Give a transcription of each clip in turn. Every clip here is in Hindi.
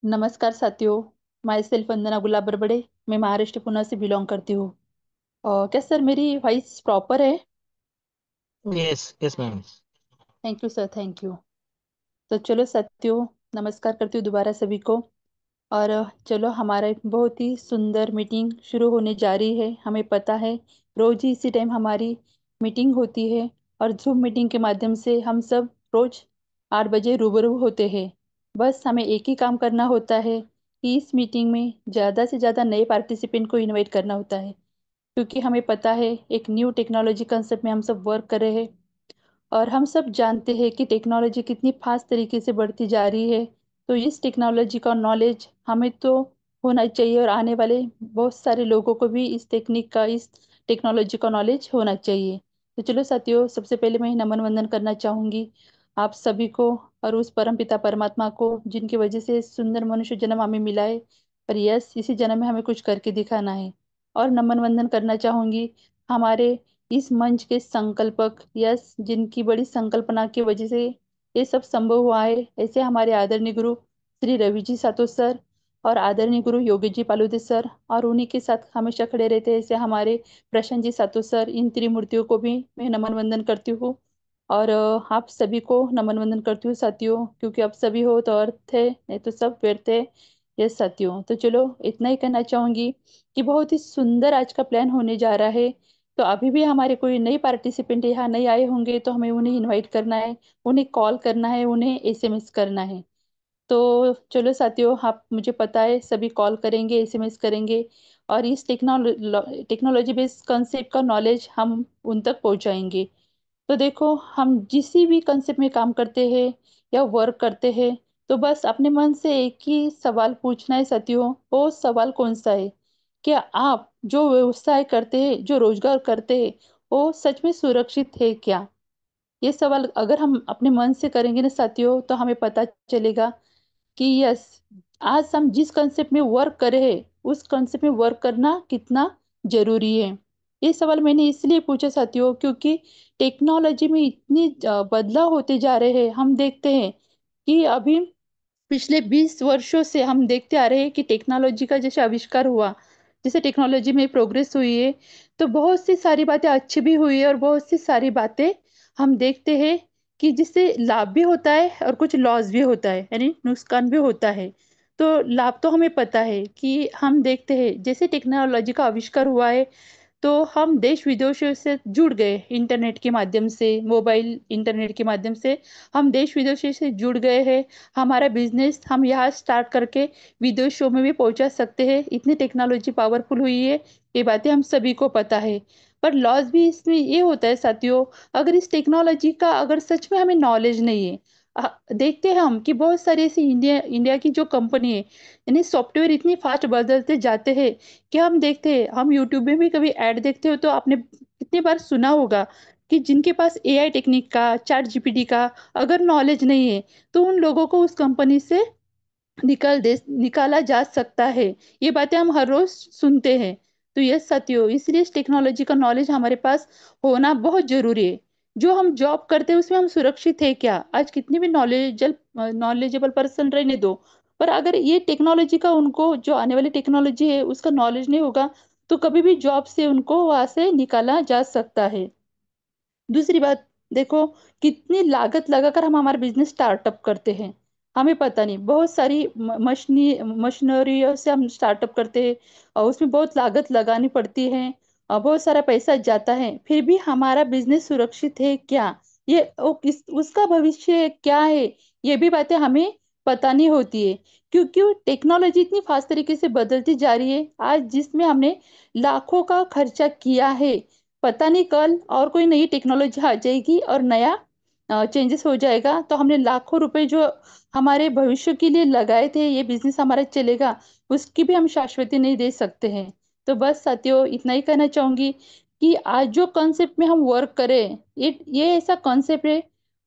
नमस्कार साथियों। माई सेल्फ वंदना गुलाब बड़बड़े। मैं महाराष्ट्र पुणे से बिलोंग करती हूँ। क्या सर मेरी वॉइस प्रॉपर है? Yes yes ma'am. Thank you sir, thank you. तो चलो साथियों, नमस्कार करती हूँ दोबारा सभी को। और चलो, हमारा एक बहुत ही सुंदर मीटिंग शुरू होने जा रही है। हमें पता है रोज ही इसी टाइम हमारी मीटिंग होती है। और जूम मीटिंग के माध्यम से हम सब रोज 8 बजे रूबरू होते हैं। बस हमें एक ही काम करना होता है कि इस मीटिंग में ज़्यादा से ज़्यादा नए पार्टिसिपेंट को इनवाइट करना होता है। क्योंकि हमें पता है एक न्यू टेक्नोलॉजी कंसेप्ट में हम सब वर्क कर रहे हैं। और हम सब जानते हैं कि टेक्नोलॉजी कितनी फास्ट तरीके से बढ़ती जा रही है। तो इस टेक्नोलॉजी का नॉलेज हमें तो होना चाहिए, और आने वाले बहुत सारे लोगों को भी इस टेक्निक का, इस टेक्नोलॉजी का नॉलेज होना चाहिए। तो चलो साथियों, सबसे पहले मैं नमन वंदन करना चाहूंगी आप सभी को, और उस परम पिता परमात्मा को जिनकी वजह से सुंदर मनुष्य जन्म हमें मिला है। और यस, इसी जन्म में हमें कुछ करके दिखाना है। और नमन वंदन करना चाहूंगी हमारे इस मंच के संकल्पक, यस, जिनकी बड़ी संकल्पना की वजह से ये सब संभव हुआ है, ऐसे हमारे आदरणीय गुरु श्री रवि जी सातो सर, और आदरणीय गुरु योगी जी पालुदे सर, और उन्हीं के साथ हमेशा खड़े रहते हैं ऐसे हमारे प्रशांत जी सातो सर। इन त्रिमूर्तियों को भी मैं नमन वंदन करती हूँ। और आप सभी को नमन वंदन करती हूँ साथियों, क्योंकि आप सभी हो तो अर्थ है, नहीं तो सब व्यर्थ है। यस साथियों, तो चलो इतना ही कहना चाहूंगी कि बहुत ही सुंदर आज का प्लान होने जा रहा है। तो अभी भी हमारे कोई नए पार्टिसिपेंट यहाँ नहीं आए होंगे तो हमें उन्हें इनवाइट करना है, उन्हें कॉल करना है, उन्हें एसएमएस करना है। तो चलो साथियों, आप, मुझे पता है सभी कॉल करेंगे, एसएमएस करेंगे, और इस टेक्नोलॉजी बेस्ड कंसेप्ट का नॉलेज हम उन तक पहुंचाएंगे। तो देखो, हम जिस भी कंसेप्ट में काम करते हैं या वर्क करते हैं, तो बस अपने मन से एक ही सवाल पूछना है साथियों। वो सवाल कौन सा है? क्या आप जो व्यवसाय करते हैं, जो रोजगार करते हैं, वो सच में सुरक्षित है क्या? ये सवाल अगर हम अपने मन से करेंगे ना साथियों, तो हमें पता चलेगा कि यस, आज हम जिस कंसेप्ट में वर्क कर रहे हैं उस कंसेप्ट में वर्क करना कितना जरूरी है। ये सवाल मैंने इसलिए पूछा साथियों, क्योंकि टेक्नोलॉजी में इतनी बदलाव होते जा रहे हैं। हम देखते हैं कि अभी पिछले 20 वर्षों से हम देखते आ रहे हैं कि टेक्नोलॉजी का जैसे आविष्कार हुआ, जैसे टेक्नोलॉजी में प्रोग्रेस हुई है, तो बहुत सी सारी बातें अच्छी भी हुई है, और बहुत सी सारी बातें हम देखते हैं कि जिससे लाभ भी होता है और कुछ लॉस भी होता है, यानी नुकसान भी होता है। तो लाभ तो हमें पता है कि हम देखते हैं जैसे टेक्नोलॉजी का आविष्कार हुआ है, तो हम देश विदेशों से जुड़ गए इंटरनेट के माध्यम से, मोबाइल इंटरनेट के माध्यम से हम देश विदेशों से जुड़ गए हैं। हमारा बिजनेस हम यहाँ स्टार्ट करके विदेशों में भी पहुंचा सकते हैं, इतनी टेक्नोलॉजी पावरफुल हुई है। ये बातें हम सभी को पता है। पर लॉस भी इसमें ये होता है साथियों, अगर इस टेक्नोलॉजी का अगर सच में हमें नॉलेज नहीं है। देखते हैं हम कि बहुत सारी ऐसी इंडिया इंडिया की जो कंपनी है, यानी सॉफ्टवेयर इतनी फास्ट बदलते जाते हैं कि हम देखते हैं, हम यूट्यूब में भी कभी ऐड देखते हो तो आपने कितनी बार सुना होगा कि जिनके पास एआई टेक्निक का, चैट जीपीटी का अगर नॉलेज नहीं है, तो उन लोगों को उस कंपनी से निकाला जा सकता है। ये बातें हम हर रोज सुनते हैं। तो ये साथियों, इसलिए इस टेक्नोलॉजी का नॉलेज हमारे पास होना बहुत जरूरी है। जो हम जॉब करते हैं उसमें हम सुरक्षित है क्या? आज कितनी भी नॉलेजेबल पर्सन रहने दो, पर अगर ये टेक्नोलॉजी का, उनको जो आने वाली टेक्नोलॉजी है उसका नॉलेज नहीं होगा, तो कभी भी जॉब से उनको वहां से निकाला जा सकता है। दूसरी बात, देखो, कितनी लागत लगाकर हम हमारा बिजनेस स्टार्टअप करते हैं। हमें पता नहीं, बहुत सारी मशीनरी से हम स्टार्टअप करते हैं, और उसमें बहुत लागत लगानी पड़ती है, और बहुत सारा पैसा जाता है, फिर भी हमारा बिजनेस सुरक्षित है क्या? उसका भविष्य क्या है? ये भी बातें हमें पता नहीं होती है। क्योंकि टेक्नोलॉजी इतनी फास्ट तरीके से बदलती जा रही है, आज जिसमें हमने लाखों का खर्चा किया है, पता नहीं कल और कोई नई टेक्नोलॉजी आ जाएगी और नया चेंजेस हो जाएगा, तो हमने लाखों रुपए जो हमारे भविष्य के लिए लगाए थे, ये बिजनेस हमारा चलेगा, उसकी भी हम शाश्वती नहीं दे सकते हैं। तो बस साथियों, इतना ही कहना चाहूंगी कि आज जो कॉन्सेप्ट में हम वर्क करें, ये ऐसा कॉन्सेप्ट है,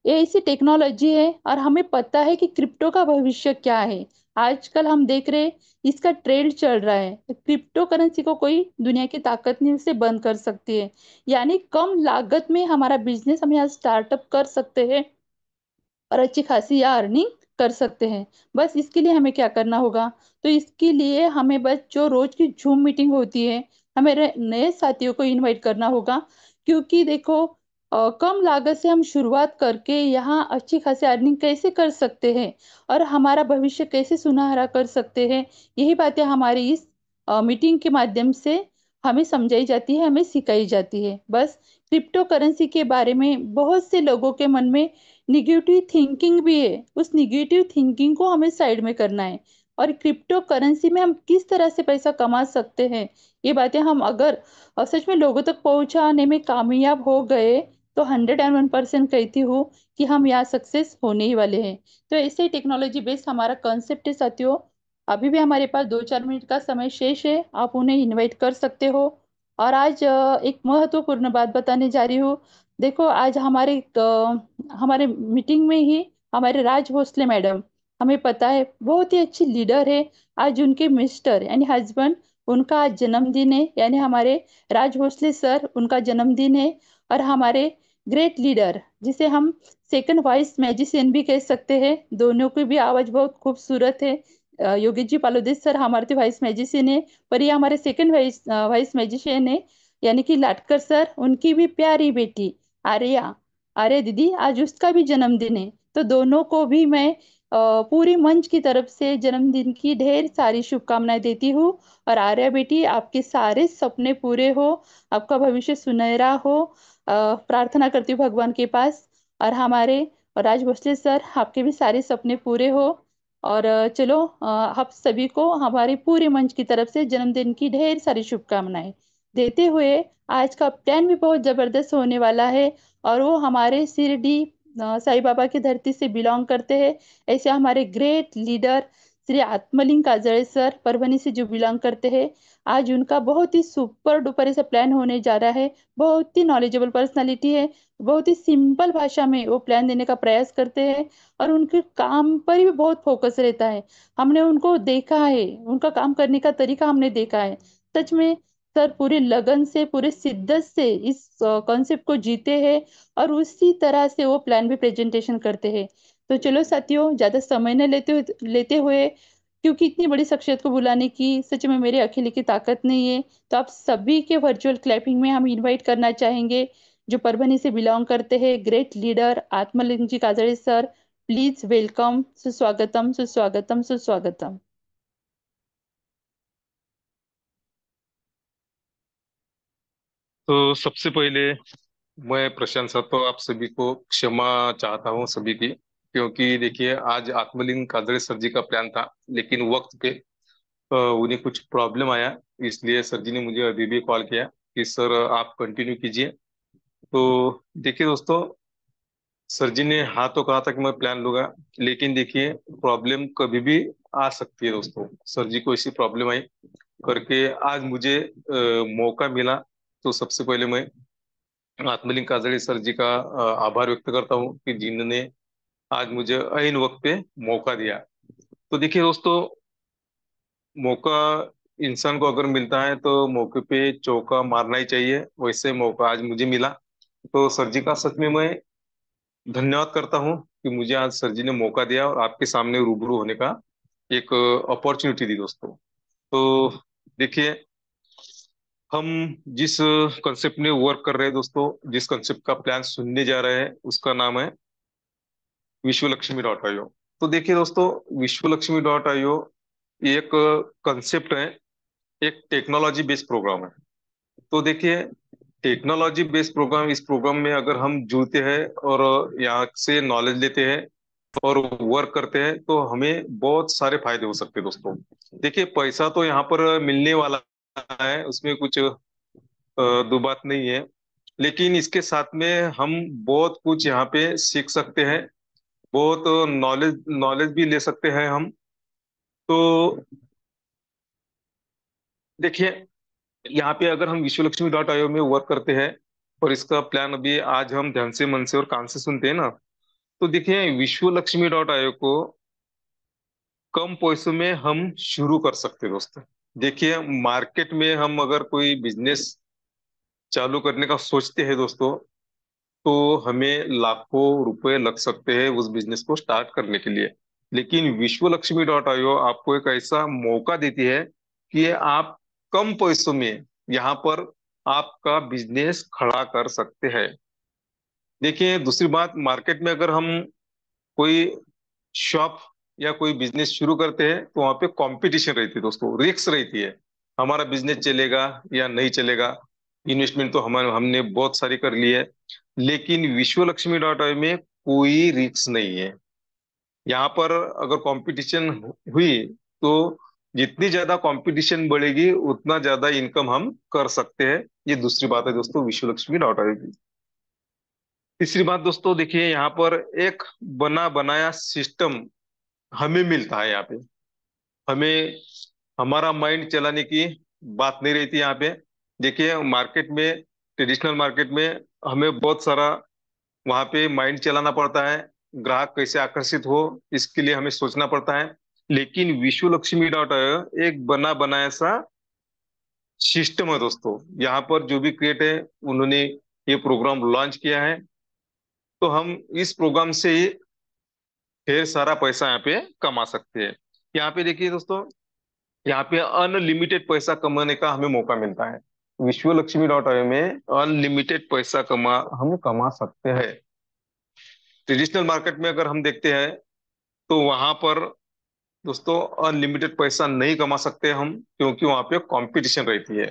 ये ऐसी टेक्नोलॉजी है, और हमें पता है कि क्रिप्टो का भविष्य क्या है। आजकल हम देख रहे हैं, इसका ट्रेंड चल रहा है, क्रिप्टो करेंसी को कोई दुनिया की ताकत नहीं उसे बंद कर सकती है। यानी कम लागत में हमारा बिजनेस हम यहाँ स्टार्टअप कर सकते हैं, और अच्छी खासी यहाँ अर्निंग कर सकते हैं। बस इसके लिए हमें क्या करना होगा? तो इसके लिए हमें बस जो रोज की जूम मीटिंग होती है, हमें नए साथियों को इनवाइट करना होगा। क्योंकि देखो, कम लागत से हम शुरुआत करके यहाँ अच्छी खासी अर्निंग कैसे कर सकते हैं और हमारा भविष्य कैसे सुनहरा कर सकते हैं, यही बातें हमारी इस मीटिंग के माध्यम से हमें समझाई जाती है, हमें सिखाई जाती है। बस क्रिप्टो करेंसी के बारे में बहुत से लोगों के मन में निगेटिव थिंकिंग भी है, उस निगेटिव थिंकिंग को हमें साइड में करना है। और क्रिप्टो करेंसी में हम किस तरह से पैसा कमा सकते हैं, ये बातें हम अगर सच में लोगों तक पहुंचाने में कामयाब हो गए, तो 101% कहती हूँ कि हम यहाँ सक्सेस होने ही वाले हैं। तो ऐसे ही टेक्नोलॉजी बेस्ड हमारा कॉन्सेप्ट है साथियों। अभी भी हमारे पास 2-4 मिनट का समय शेष है, आप उन्हें इनवाइट कर सकते हो। और आज एक महत्वपूर्ण बात बताने जा रही हूँ। देखो, आज हमारे मीटिंग में ही हमारे राज भोसले मैडम, हमें पता है बहुत ही अच्छी लीडर है। आज उनके मिस्टर यानी हस्बैंड, उनका आज जन्मदिन है, यानी हमारे राज भोसले सर, उनका जन्मदिन है। और हमारे ग्रेट लीडर, जिसे हम सेकंड वॉइस मैजिशियन भी कह सकते हैं, दोनों की भी आवाज बहुत खूबसूरत है। योगेश जी पालोदेश सर हमारे तो वाइस मैजिशियन है, पर ये हमारे सेकंड वाइस मैजिशियन है, यानी कि लाटकर सर, उनकी भी प्यारी बेटी आर्या, आर्या दीदी, आज उसका भी जन्मदिन है। तो दोनों को भी मैं पूरी मंच की तरफ से जन्मदिन की ढेर सारी शुभकामनाएं देती हूँ। और आर्या बेटी, आपके सारे सपने पूरे हो, आपका भविष्य सुनहरा हो, प्रार्थना करती हूँ भगवान के पास। और हमारे राज भोसले सर, आपके भी सारे सपने पूरे हो। और चलो, आप सभी को हमारी पूरी मंच की तरफ से जन्मदिन की ढेर सारी शुभकामनाएं देते हुए, आज का प्लान भी बहुत जबरदस्त होने वाला है। और वो हमारे शिरडी साईं बाबा की धरती से बिलोंग करते हैं। ऐसे हमारे great leader Shri Atmalinga Kajale sir Parbhani से जो बिलोंग करते हैं, आज उनका बहुत ही सुपर डुपर ऐसा प्लान होने जा रहा है। बहुत ही नॉलेजेबल पर्सनालिटी है, बहुत ही सिंपल भाषा में वो प्लान देने का प्रयास करते हैं। और उनके काम पर भी बहुत फोकस रहता है। हमने उनको देखा है, उनका काम करने का तरीका हमने देखा है। सच में सर पूरे लगन से, पूरे शिद्दत से इस कॉन्सेप्ट को जीते हैं, और उसी तरह से वो प्लान भी प्रेजेंटेशन करते हैं। तो चलो साथियों, ज्यादा समय न लेते हुए, क्योंकि इतनी बड़ी शख्सियत को बुलाने की सच में मेरे अकेले की ताकत नहीं है, तो आप सभी के वर्चुअल क्लैपिंग में हम इनवाइट करना चाहेंगे, जो परभणी से बिलोंग करते हैं, great leader Atmaling ji Kajale sir. Please welcome, सुस्वागतम, सुस्वागतम, सुस्वागतम। तो सबसे पहले मैं प्रशंसा तो आप सभी को क्षमा चाहता हूँ सभी की, क्योंकि देखिए आज आत्मलिंग काजळे सर जी का प्लान था, लेकिन वक्त पे उन्हें कुछ प्रॉब्लम आया। इसलिए सर जी ने मुझे अभी भी कॉल किया कि सर आप कंटिन्यू कीजिए। तो देखिए दोस्तों, सर जी ने हाँ तो कहा था कि मैं प्लान लूंगा, लेकिन देखिए प्रॉब्लम कभी भी आ सकती है दोस्तों। सर जी को ऐसी प्रॉब्लम आई करके आज मुझे मौका मिला। तो सबसे पहले मैं आत्मलिंग काजळे सर जी का आभार व्यक्त करता हूँ कि जिन्होंने आज मुझे ऐन वक्त पे मौका दिया। तो देखिए दोस्तों, मौका इंसान को अगर मिलता है तो मौके पे चौका मारना ही चाहिए। वैसे मौका आज मुझे मिला, तो सर जी का सच में मैं धन्यवाद करता हूँ कि मुझे आज सर जी ने मौका दिया और आपके सामने रूबरू होने का एक अपॉर्चुनिटी दी दोस्तों। तो देखिए, हम जिस कंसेप्ट में वर्क कर रहे हैं दोस्तों, जिस कंसेप्ट का प्लान सुनने जा रहे हैं, उसका नाम है विश्वलक्ष्मी.io। तो देखिए दोस्तों, विश्वलक्ष्मी.io एक कंसेप्ट है, एक टेक्नोलॉजी बेस्ड प्रोग्राम है। तो देखिए, टेक्नोलॉजी बेस्ड प्रोग्राम, इस प्रोग्राम में अगर हम जुड़ते हैं और यहाँ से नॉलेज लेते हैं और वर्क करते हैं, तो हमें बहुत सारे फायदे हो सकते हैं दोस्तों। देखिए, पैसा तो यहाँ पर मिलने वाला है, उसमें कुछ दो बात नहीं है, लेकिन इसके साथ में हम बहुत कुछ यहाँ पे सीख सकते हैं, बहुत नॉलेज नॉलेज भी ले सकते हैं हम। तो देखिए, यहाँ पे अगर हम विश्वलक्ष्मी.io में वर्क करते हैं और इसका प्लान अभी आज हम ध्यान से, मन से और कान से सुनते हैं ना, तो देखिए विश्वलक्ष्मी.io को कम पैसों में हम शुरू कर सकते हैं दोस्तों। देखिए, मार्केट में हम अगर कोई बिजनेस चालू करने का सोचते हैं दोस्तों, तो हमें लाखों रुपए लग सकते हैं उस बिजनेस को स्टार्ट करने के लिए। लेकिन विश्व लक्ष्मी डॉट आईओ आपको एक ऐसा मौका देती है कि आप कम पैसों में यहाँ पर आपका बिजनेस खड़ा कर सकते हैं। देखिए दूसरी बात, मार्केट में अगर हम कोई शॉप या कोई बिजनेस शुरू करते हैं तो वहां पे कंपटीशन रहती है दोस्तों, रिस्क रहती है। हमारा बिजनेस चलेगा या नहीं चलेगा। इन्वेस्टमेंट तो हमने बहुत सारी कर ली है, लेकिन विश्व लक्ष्मी डॉट आई में कोई रिस्क नहीं है। यहाँ पर अगर कंपटीशन हुई तो जितनी ज्यादा कंपटीशन बढ़ेगी उतना ज्यादा इनकम हम कर सकते हैं। ये दूसरी बात है दोस्तों विश्व लक्ष्मी डॉट आई की। तीसरी बात दोस्तों, देखिए यहाँ पर एक बना बनाया सिस्टम हमें मिलता है। यहाँ पे हमें हमारा माइंड चलाने की बात नहीं रहती यहाँ पे। देखिए मार्केट में, ट्रेडिशनल मार्केट में हमें बहुत सारा वहां पे माइंड चलाना पड़ता है, ग्राहक कैसे आकर्षित हो इसके लिए हमें सोचना पड़ता है। लेकिन विश्व लक्ष्मी डॉट एक बना बनाया सा सिस्टम है दोस्तों। यहाँ पर जो भी क्रिएट है उन्होंने ये प्रोग्राम लॉन्च किया है, तो हम इस प्रोग्राम से ही ढेर सारा पैसा यहाँ पे कमा सकते हैं। यहाँ पे देखिए दोस्तों, यहाँ पे अनलिमिटेड पैसा कमाने का हमें मौका मिलता है। विश्व लक्ष्मी डॉट आई में अनलिमिटेड पैसा हम कमा सकते हैं। ट्रेडिशनल मार्केट में अगर हम देखते हैं तो वहां पर दोस्तों अनलिमिटेड पैसा नहीं कमा सकते हम, क्योंकि वहां पे कंपटीशन रहती है।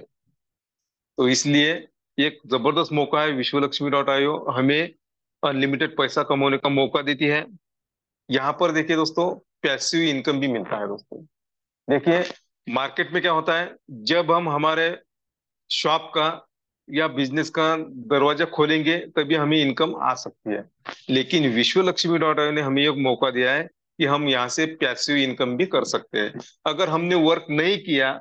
तो इसलिए एक जबरदस्त मौका है, विश्व लक्ष्मी डॉट आईओ हमें अनलिमिटेड पैसा कमाने का मौका देती है। यहाँ पर देखिए दोस्तों, पैसिव इनकम भी मिलता है दोस्तों। देखिए मार्केट में क्या होता है, जब हम हमारे शॉप का या बिजनेस का दरवाजा खोलेंगे तभी हमें इनकम आ सकती है। लेकिन विश्व लक्ष्मी डॉट आई ने हमें एक मौका दिया है कि हम यहाँ से पैसिव इनकम भी कर सकते हैं। अगर हमने वर्क नहीं किया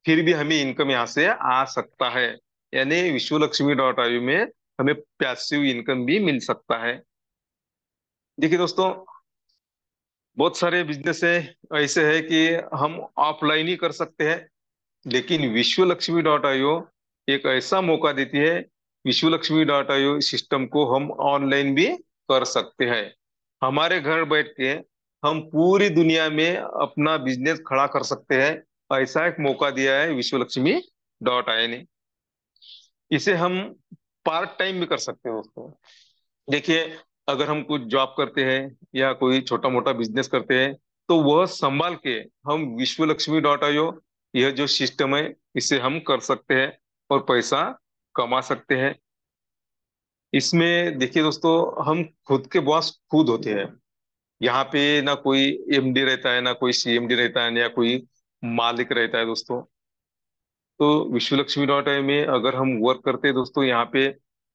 फिर भी हमें इनकम यहाँ से आ सकता है। यानी विश्व लक्ष्मी डॉट आई में हमें पैसिव इनकम भी मिल सकता है। देखिए दोस्तों, बहुत सारे बिजनेस है ऐसे है कि हम ऑफलाइन ही कर सकते हैं, लेकिन विश्व लक्ष्मी डॉट आईओ एक ऐसा मौका देती है। विश्व लक्ष्मी डॉट आईओ सिस्टम को हम ऑनलाइन भी कर सकते हैं। हमारे घर बैठ के हम पूरी दुनिया में अपना बिजनेस खड़ा कर सकते हैं। ऐसा एक मौका दिया है विश्व लक्ष्मी डॉट आई ने। इसे हम पार्ट टाइम भी कर सकते हैं दोस्तों। देखिए अगर हम कुछ जॉब करते हैं या कोई छोटा मोटा बिजनेस करते हैं तो वह संभाल के हम विश्व लक्ष्मी डॉट आईओ, यह जो सिस्टम है इसे हम कर सकते हैं और पैसा कमा सकते हैं। इसमें देखिए दोस्तों, हम खुद के बॉस खुद होते हैं। यहाँ पे ना कोई एमडी रहता है, ना कोई सीएमडी रहता है, या कोई मालिक रहता है दोस्तों। तो विश्व लक्ष्मी डॉट आई में अगर हम वर्क करते हैं दोस्तों, यहाँ पे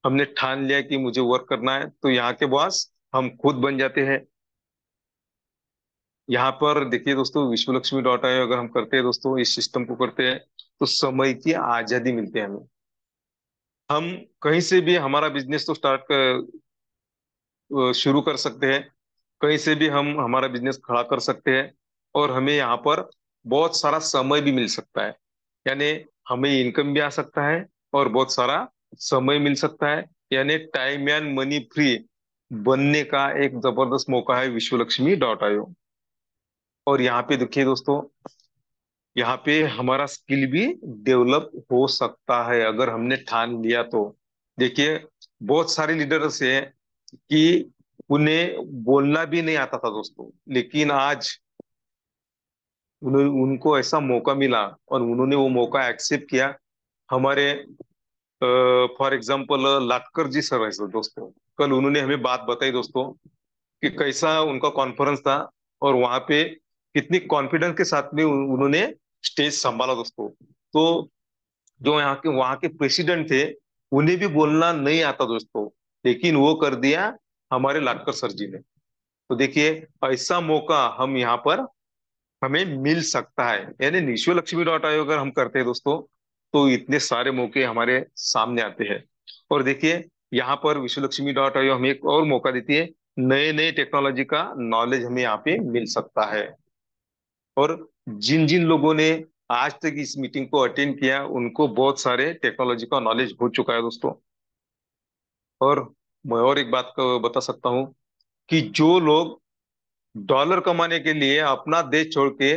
हमने ठान लिया कि मुझे वर्क करना है तो यहाँ के बॉस हम खुद बन जाते हैं। यहाँ पर देखिए दोस्तों, विश्व लक्ष्मी डॉट आई अगर हम करते हैं दोस्तों, इस सिस्टम को करते हैं तो समय की आजादी मिलती है हमें। हम कहीं से भी हमारा बिजनेस तो शुरू कर सकते हैं, कहीं से भी हम हमारा बिजनेस खड़ा कर सकते हैं, और हमें यहाँ पर बहुत सारा समय भी मिल सकता है। यानी हमें इनकम भी आ सकता है और बहुत सारा समय मिल सकता है। यानी टाइम एंड मनी फ्री बनने का एक जबरदस्त मौका है विश्व लक्ष्मी डॉट आईओ। और यहाँ पे देखिए दोस्तों, यहाँ पे हमारा स्किल भी डेवलप हो सकता है अगर हमने ठान लिया तो। देखिए बहुत सारे लीडर्स हैं कि उन्हें बोलना भी नहीं आता था दोस्तों, लेकिन आज उनको ऐसा मौका मिला और उन्होंने वो मौका एक्सेप्ट किया। हमारे for example Latkar ji sir है दोस्तों, कल उन्होंने हमें बात बताई दोस्तों कि कैसा उनका कॉन्फ्रेंस था और वहां पे कितनी कॉन्फिडेंस के साथ में उन्होंने स्टेज संभाला दोस्तों। तो जो यहाँ के वहां के प्रेसिडेंट थे उन्हें भी बोलना नहीं आता दोस्तों, लेकिन वो कर दिया हमारे लाटकर सर जी ने। तो देखिए ऐसा मौका हम यहाँ पर हमें मिल सकता है। यानी विश्व लक्ष्मी डॉट आयोग अगर हम करते हैं दोस्तों तो इतने सारे मौके हमारे सामने आते हैं। और देखिए यहाँ पर विश्व लक्ष्मी डॉट आयोग हमें एक और मौका देती है, नए नए टेक्नोलॉजी का नॉलेज हमें यहाँ पे मिल सकता है। और जिन जिन लोगों ने आज तक इस मीटिंग को अटेंड किया उनको बहुत सारे टेक्नोलॉजी का नॉलेज हो चुका है दोस्तों। और मैं और एक बात को बता सकता हूँ कि जो लोग डॉलर कमाने के लिए अपना देश छोड़ के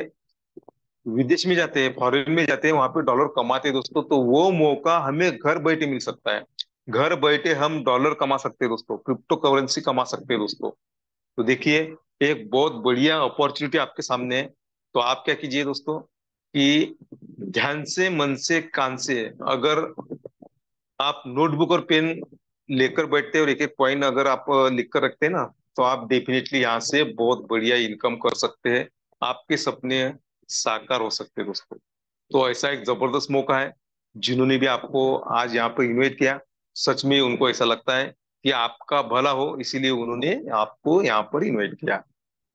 विदेश में जाते हैं, फॉरेन में जाते हैं, वहां पे डॉलर कमाते हैं दोस्तों, तो वो मौका हमें घर बैठे मिल सकता है। घर बैठे हम डॉलर कमा सकते हैं दोस्तों, क्रिप्टो करेंसी कमा सकते हैं दोस्तों। तो देखिए, एक बहुत बढ़िया अपॉर्चुनिटी आपके सामने है। तो आप क्या कीजिए दोस्तों कि ध्यान से, मन से, कान से, अगर आप नोटबुक और पेन लेकर बैठते हैं और एक एक पॉइंट अगर आप लिख कर रखते हैं ना, तो आप डेफिनेटली यहाँ से बहुत बढ़िया इनकम कर सकते हैं। आपके सपने साकार हो सकते हैं दोस्तों। तो ऐसा एक जबरदस्त मौका है। जिन्होंने भी आपको आज यहाँ पर इन्वाइट किया, सच में उनको ऐसा लगता है कि आपका भला हो, इसीलिए उन्होंने आपको यहाँ पर इन्वाइट किया।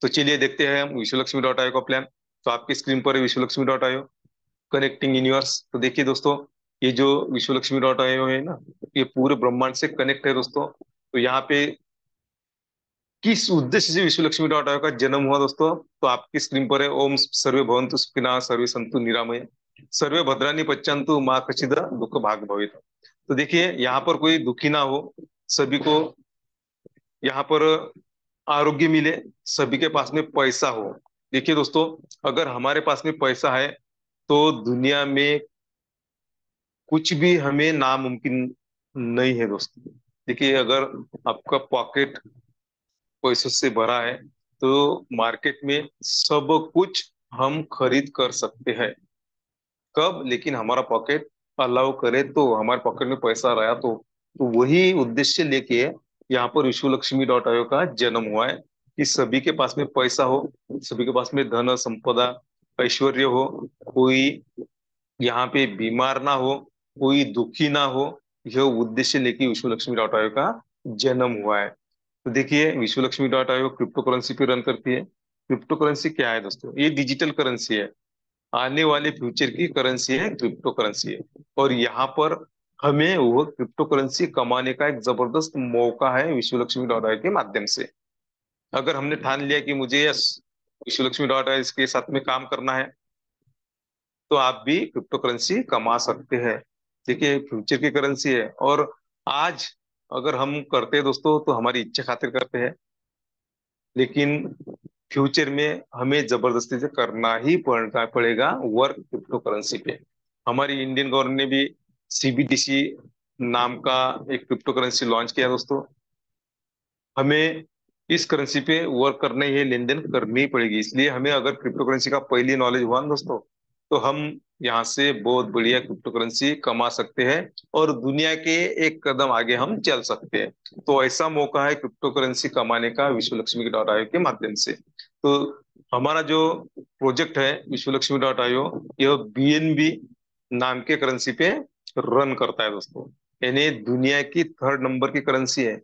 तो चलिए देखते हैं हम विश्वलक्ष्मी.io का प्लान। तो आपकी स्क्रीन पर है विश्वलक्ष्मी.io, कनेक्टिंग यूनिवर्स। तो देखिए दोस्तों, ये जो विश्वलक्ष्मी.io है ना, ये पूरे ब्रह्मांड से कनेक्ट है दोस्तों। तो यहाँ पे किस उद्देश्य से विश्वलक्ष्मी.io का जन्म हुआ दोस्तों, तो आपकी स्क्रीन पर है, ओम सर्वे भवन्तु सुखिनः सर्वे सन्तु निरामय सर्वे भद्राणि पश्यन्तु माँ कश्चित् दुःख भाग भवेत्। तो देखिए, यहाँ पर कोई दुखी ना हो, सभी को यहाँ पर आरोग्य मिले, सभी के पास में पैसा हो। देखिए दोस्तों, अगर हमारे पास में पैसा है तो दुनिया में कुछ भी हमें नामुमकिन नहीं है दोस्तों। देखिए, अगर आपका पॉकेट पैसों से भरा है तो मार्केट में सब कुछ हम खरीद कर सकते हैं। कब? लेकिन हमारा पॉकेट अलाउ करे, तो हमारे पॉकेट में पैसा रहा तो वही उद्देश्य लेके यहाँ पर विश्वलक्ष्मी.io का जन्म हुआ है कि सभी के पास में पैसा हो, सभी के पास में धन संपदा ऐश्वर्य हो, कोई यहाँ पे बीमार ना हो, कोई दुखी ना हो। यह उद्देश्य लेके विश्वलक्ष्मी.io का जन्म हुआ है। तो देखिए, विश्वलक्ष्मी.io क्रिप्टो करेंसी पे रन करती है। क्रिप्टो करेंसी क्या है दोस्तों? ये डिजिटल करेंसी है, आने वाले फ्यूचर की करेंसी है, क्रिप्टो करेंसी है। और यहाँ पर हमें वो क्रिप्टो करेंसी कमाने का एक जबरदस्त मौका है विश्वलक्ष्मी.io के माध्यम से। अगर हमने ठान लिया कि मुझे यस विश्वलक्ष्मी.io इसके साथ में काम करना है, तो आप भी क्रिप्टो करेंसी कमा सकते हैं। देखिए, फ्यूचर की करेंसी है, और आज अगर हम करते हैं दोस्तों तो हमारी इच्छा खातिर करते हैं, लेकिन फ्यूचर में हमें जबरदस्ती से करना ही पड़ेगा वर्क क्रिप्टो करेंसी पे। हमारी इंडियन गवर्नमेंट ने भी सीबीडीसी नाम का एक क्रिप्टो करेंसी लॉन्च किया दोस्तों। हमें इस करेंसी पे वर्क करना ही है, लेन देन करनी ही पड़ेगी। इसलिए हमें अगर क्रिप्टो करेंसी का पहली नॉलेज हुआ ना दोस्तों, तो हम यहाँ से बहुत बढ़िया क्रिप्टो करेंसी कमा सकते हैं और दुनिया के एक कदम आगे हम चल सकते हैं। तो ऐसा मौका है क्रिप्टो करेंसी कमाने का विश्वलक्ष्मी.io के माध्यम से। तो हमारा जो प्रोजेक्ट है विश्वलक्ष्मी.io, यह बीएनबी नाम के करेंसी पे रन करता है दोस्तों। यानी दुनिया की थर्ड नंबर की करेंसी है।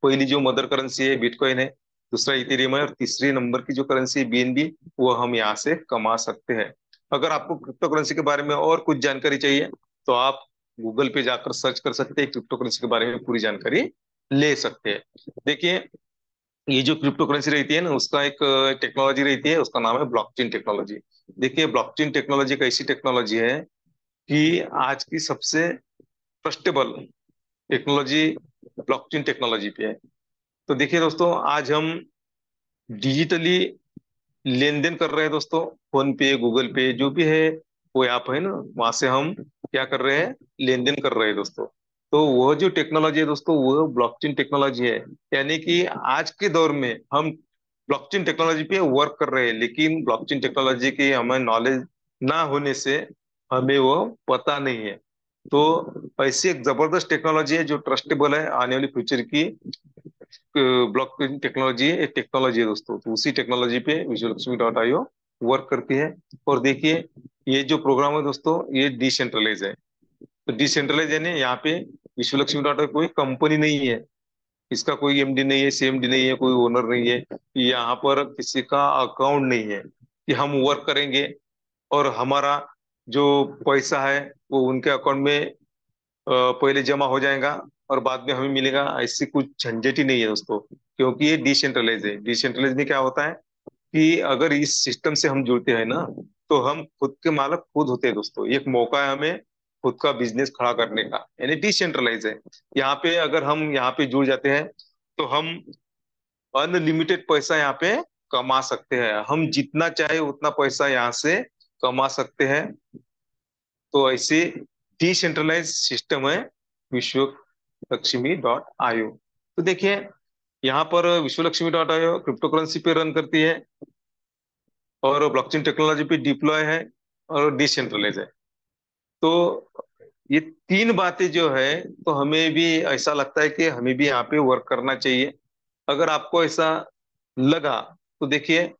पहली जो मदर करेंसी है बिटकॉइन है, दूसरा इथेरियम है, और तीसरी नंबर की जो करेंसी है बीएनबी, वो हम यहाँ से कमा सकते हैं। अगर आपको क्रिप्टो करेंसी के बारे में और कुछ जानकारी चाहिए, तो आप गूगल पे जाकर सर्च कर सकते हैं, क्रिप्टो करेंसी के बारे में पूरी जानकारी ले सकते हैं। देखिए, ये जो क्रिप्टो करेंसी रहती है ना, उसका एक टेक्नोलॉजी रहती है, उसका नाम है ब्लॉकचेन टेक्नोलॉजी। देखिए, ब्लॉकचेन टेक्नोलॉजी एक ऐसी टेक्नोलॉजी है कि आज की सबसे ट्रस्टेबल टेक्नोलॉजी ब्लॉकचेन टेक्नोलॉजी पे है। तो देखिए दोस्तों, आज हम डिजिटली लेन देन कर रहे हैं दोस्तों। फोन पे, गूगल पे, जो भी है वो ऐप है ना, वहां से हम क्या कर रहे हैं? लेन देन कर रहे हैं दोस्तों। तो वह जो टेक्नोलॉजी है दोस्तों, वो ब्लॉकचेन टेक्नोलॉजी है। यानी कि आज के दौर में हम ब्लॉकचेन टेक्नोलॉजी पे वर्क कर रहे हैं, लेकिन ब्लॉकचेन टेक्नोलॉजी की हमें नॉलेज ना होने से हमें वो पता नहीं है। तो ऐसी एक जबरदस्त टेक्नोलॉजी है जो ट्रस्टेबल है, आने वाली फ्यूचर की ब्लॉकचेन टेक्नोलॉजी एक टेक्नोलॉजी है दोस्तों। तो उसी टेक्नोलॉजी पे विश्वलक्ष्मी.io वर्क करती है। और देखिए, ये जो प्रोग्राम है दोस्तों, ये डिसेंट्रलाइज है। तो डिसेंट्रलाइज यानी यहाँ पे विश्वलक्ष्मी.io कोई कंपनी नहीं है, इसका कोई एमडी नहीं है, सीएमडी नहीं है, कोई ओनर नहीं है, यहाँ पर किसी का अकाउंट नहीं है कि हम वर्क करेंगे और हमारा जो पैसा है वो उनके अकाउंट में पहले जमा हो जाएगा और बाद में हमें मिलेगा। ऐसी कुछ झंझट ही नहीं है दोस्तों, क्योंकि ये डिसेंट्रलाइज है। डिसेंट्रलाइज में क्या होता है कि अगर इस सिस्टम से हम जुड़ते हैं ना, तो हम खुद के मालिक खुद होते हैं दोस्तों। एक मौका है हमें खुद का बिजनेस खड़ा करने का, यानी डिसेंट्रलाइज है। यहाँ पे अगर हम यहाँ पे जुड़ जाते हैं तो हम अनलिमिटेड पैसा यहाँ पे कमा सकते हैं। हम जितना चाहे उतना पैसा यहाँ से कमा सकते हैं। तो ऐसे डिसेंट्रलाइज सिस्टम है विश्व लक्ष्मी डॉट आईओ। तो देखिए, यहाँ पर विश्व Lakshmi dot IO crypto currency पे रन करती है, और ब्लॉकचेन टेक्नोलॉजी पे डिप्लॉय है, और डिसेंट्रलाइज है। तो ये तीन बातें जो है, तो हमें भी ऐसा लगता है कि हमें भी यहाँ पे वर्क करना चाहिए। अगर आपको ऐसा लगा, तो देखिए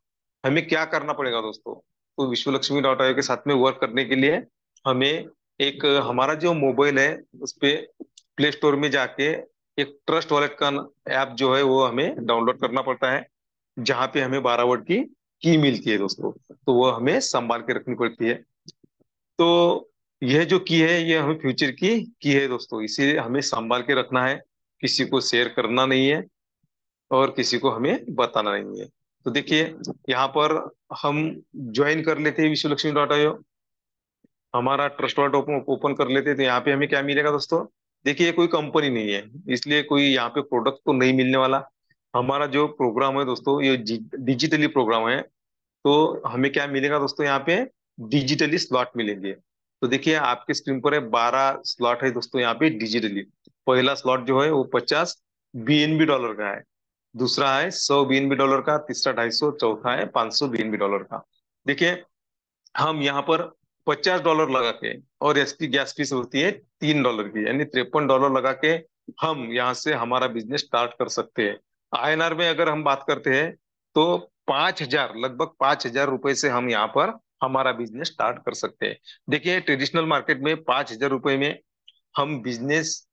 हमें क्या करना पड़ेगा दोस्तों। तो विश्व लक्ष्मी डॉट आईओ के साथ में वर्क करने के लिए हमें एक हमारा जो मोबाइल है उस पे प्ले स्टोर में जाके एक ट्रस्ट वॉलेट का ऐप जो है वो हमें डाउनलोड करना पड़ता है, जहाँ पे हमें 12 वर्ड की मिलती है दोस्तों। तो वो हमें संभाल के रखनी पड़ती है। तो यह जो की है ये हमें फ्यूचर की है दोस्तों, इसे हमें संभाल के रखना है। किसी को शेयर करना नहीं है, और किसी को हमें बताना नहीं है। तो देखिए, यहाँ पर हम ज्वाइन कर लेते हैं विश्व लक्ष्मी डॉट आईओ, हमारा ट्रस्ट वॉलेट ओपन कर लेते हैं। तो यहाँ पे हमें क्या मिलेगा दोस्तों। देखिए, ये कोई कंपनी नहीं है, इसलिए कोई यहाँ पे प्रोडक्ट तो नहीं मिलने वाला। हमारा जो प्रोग्राम है दोस्तों, ये डिजिटली प्रोग्राम है। तो हमें क्या मिलेगा दोस्तों, यहाँ पे डिजिटली स्लॉट मिलेंगे। तो देखिए, आपके स्क्रीन पर है 12 स्लॉट है दोस्तों यहाँ पे डिजिटली। पहला स्लॉट जो है वो 50 BNB डॉलर का है, दूसरा है 100 BNB डॉलर का, तीसरा 250, चौथा है 500 BNB डॉलर का। देखिए, हम यहाँ पर $50 लगा के, और एसपी गैस फीस होती है $3 की, यानी $53 लगा के हम यहाँ से हमारा बिजनेस स्टार्ट कर सकते हैं। आईएनआर में अगर हम बात करते हैं, तो 5,000, लगभग 5,000 रुपए से हम यहाँ पर हमारा बिजनेस स्टार्ट कर सकते हैं। देखिए, ट्रेडिशनल मार्केट में 5,000 रुपए में हम बिजनेस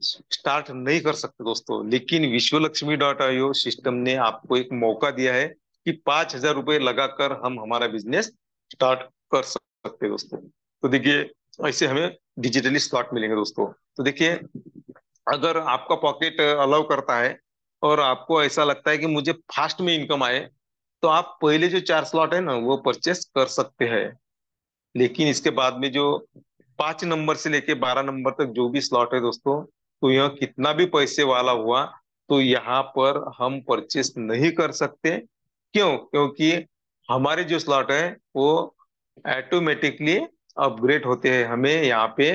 स्टार्ट नहीं कर सकते दोस्तों, लेकिन विश्व लक्ष्मी डॉट आईओ सिस्टम ने आपको एक मौका दिया है कि 5,000 रुपए लगाकर हम हमारा बिजनेस स्टार्ट कर सकते हैं दोस्तों। तो देखिए, ऐसे हमें डिजिटली स्लॉट मिलेंगे दोस्तों। तो देखिए, अगर आपका पॉकेट अलाउ करता है, और आपको ऐसा लगता है कि मुझे फास्ट में इनकम आए, तो आप पहले जो 4 स्लॉट है ना वो परचेस कर सकते हैं। लेकिन इसके बाद में जो 5 नंबर से लेके 12 नंबर तक जो भी स्लॉट है दोस्तों, तो यह कितना भी पैसे वाला हुआ, तो यहाँ पर हम परचेस नहीं कर सकते। क्यों? क्योंकि हमारे जो स्लॉट है वो ऑटोमेटिकली अपग्रेड होते हैं। हमें यहाँ पे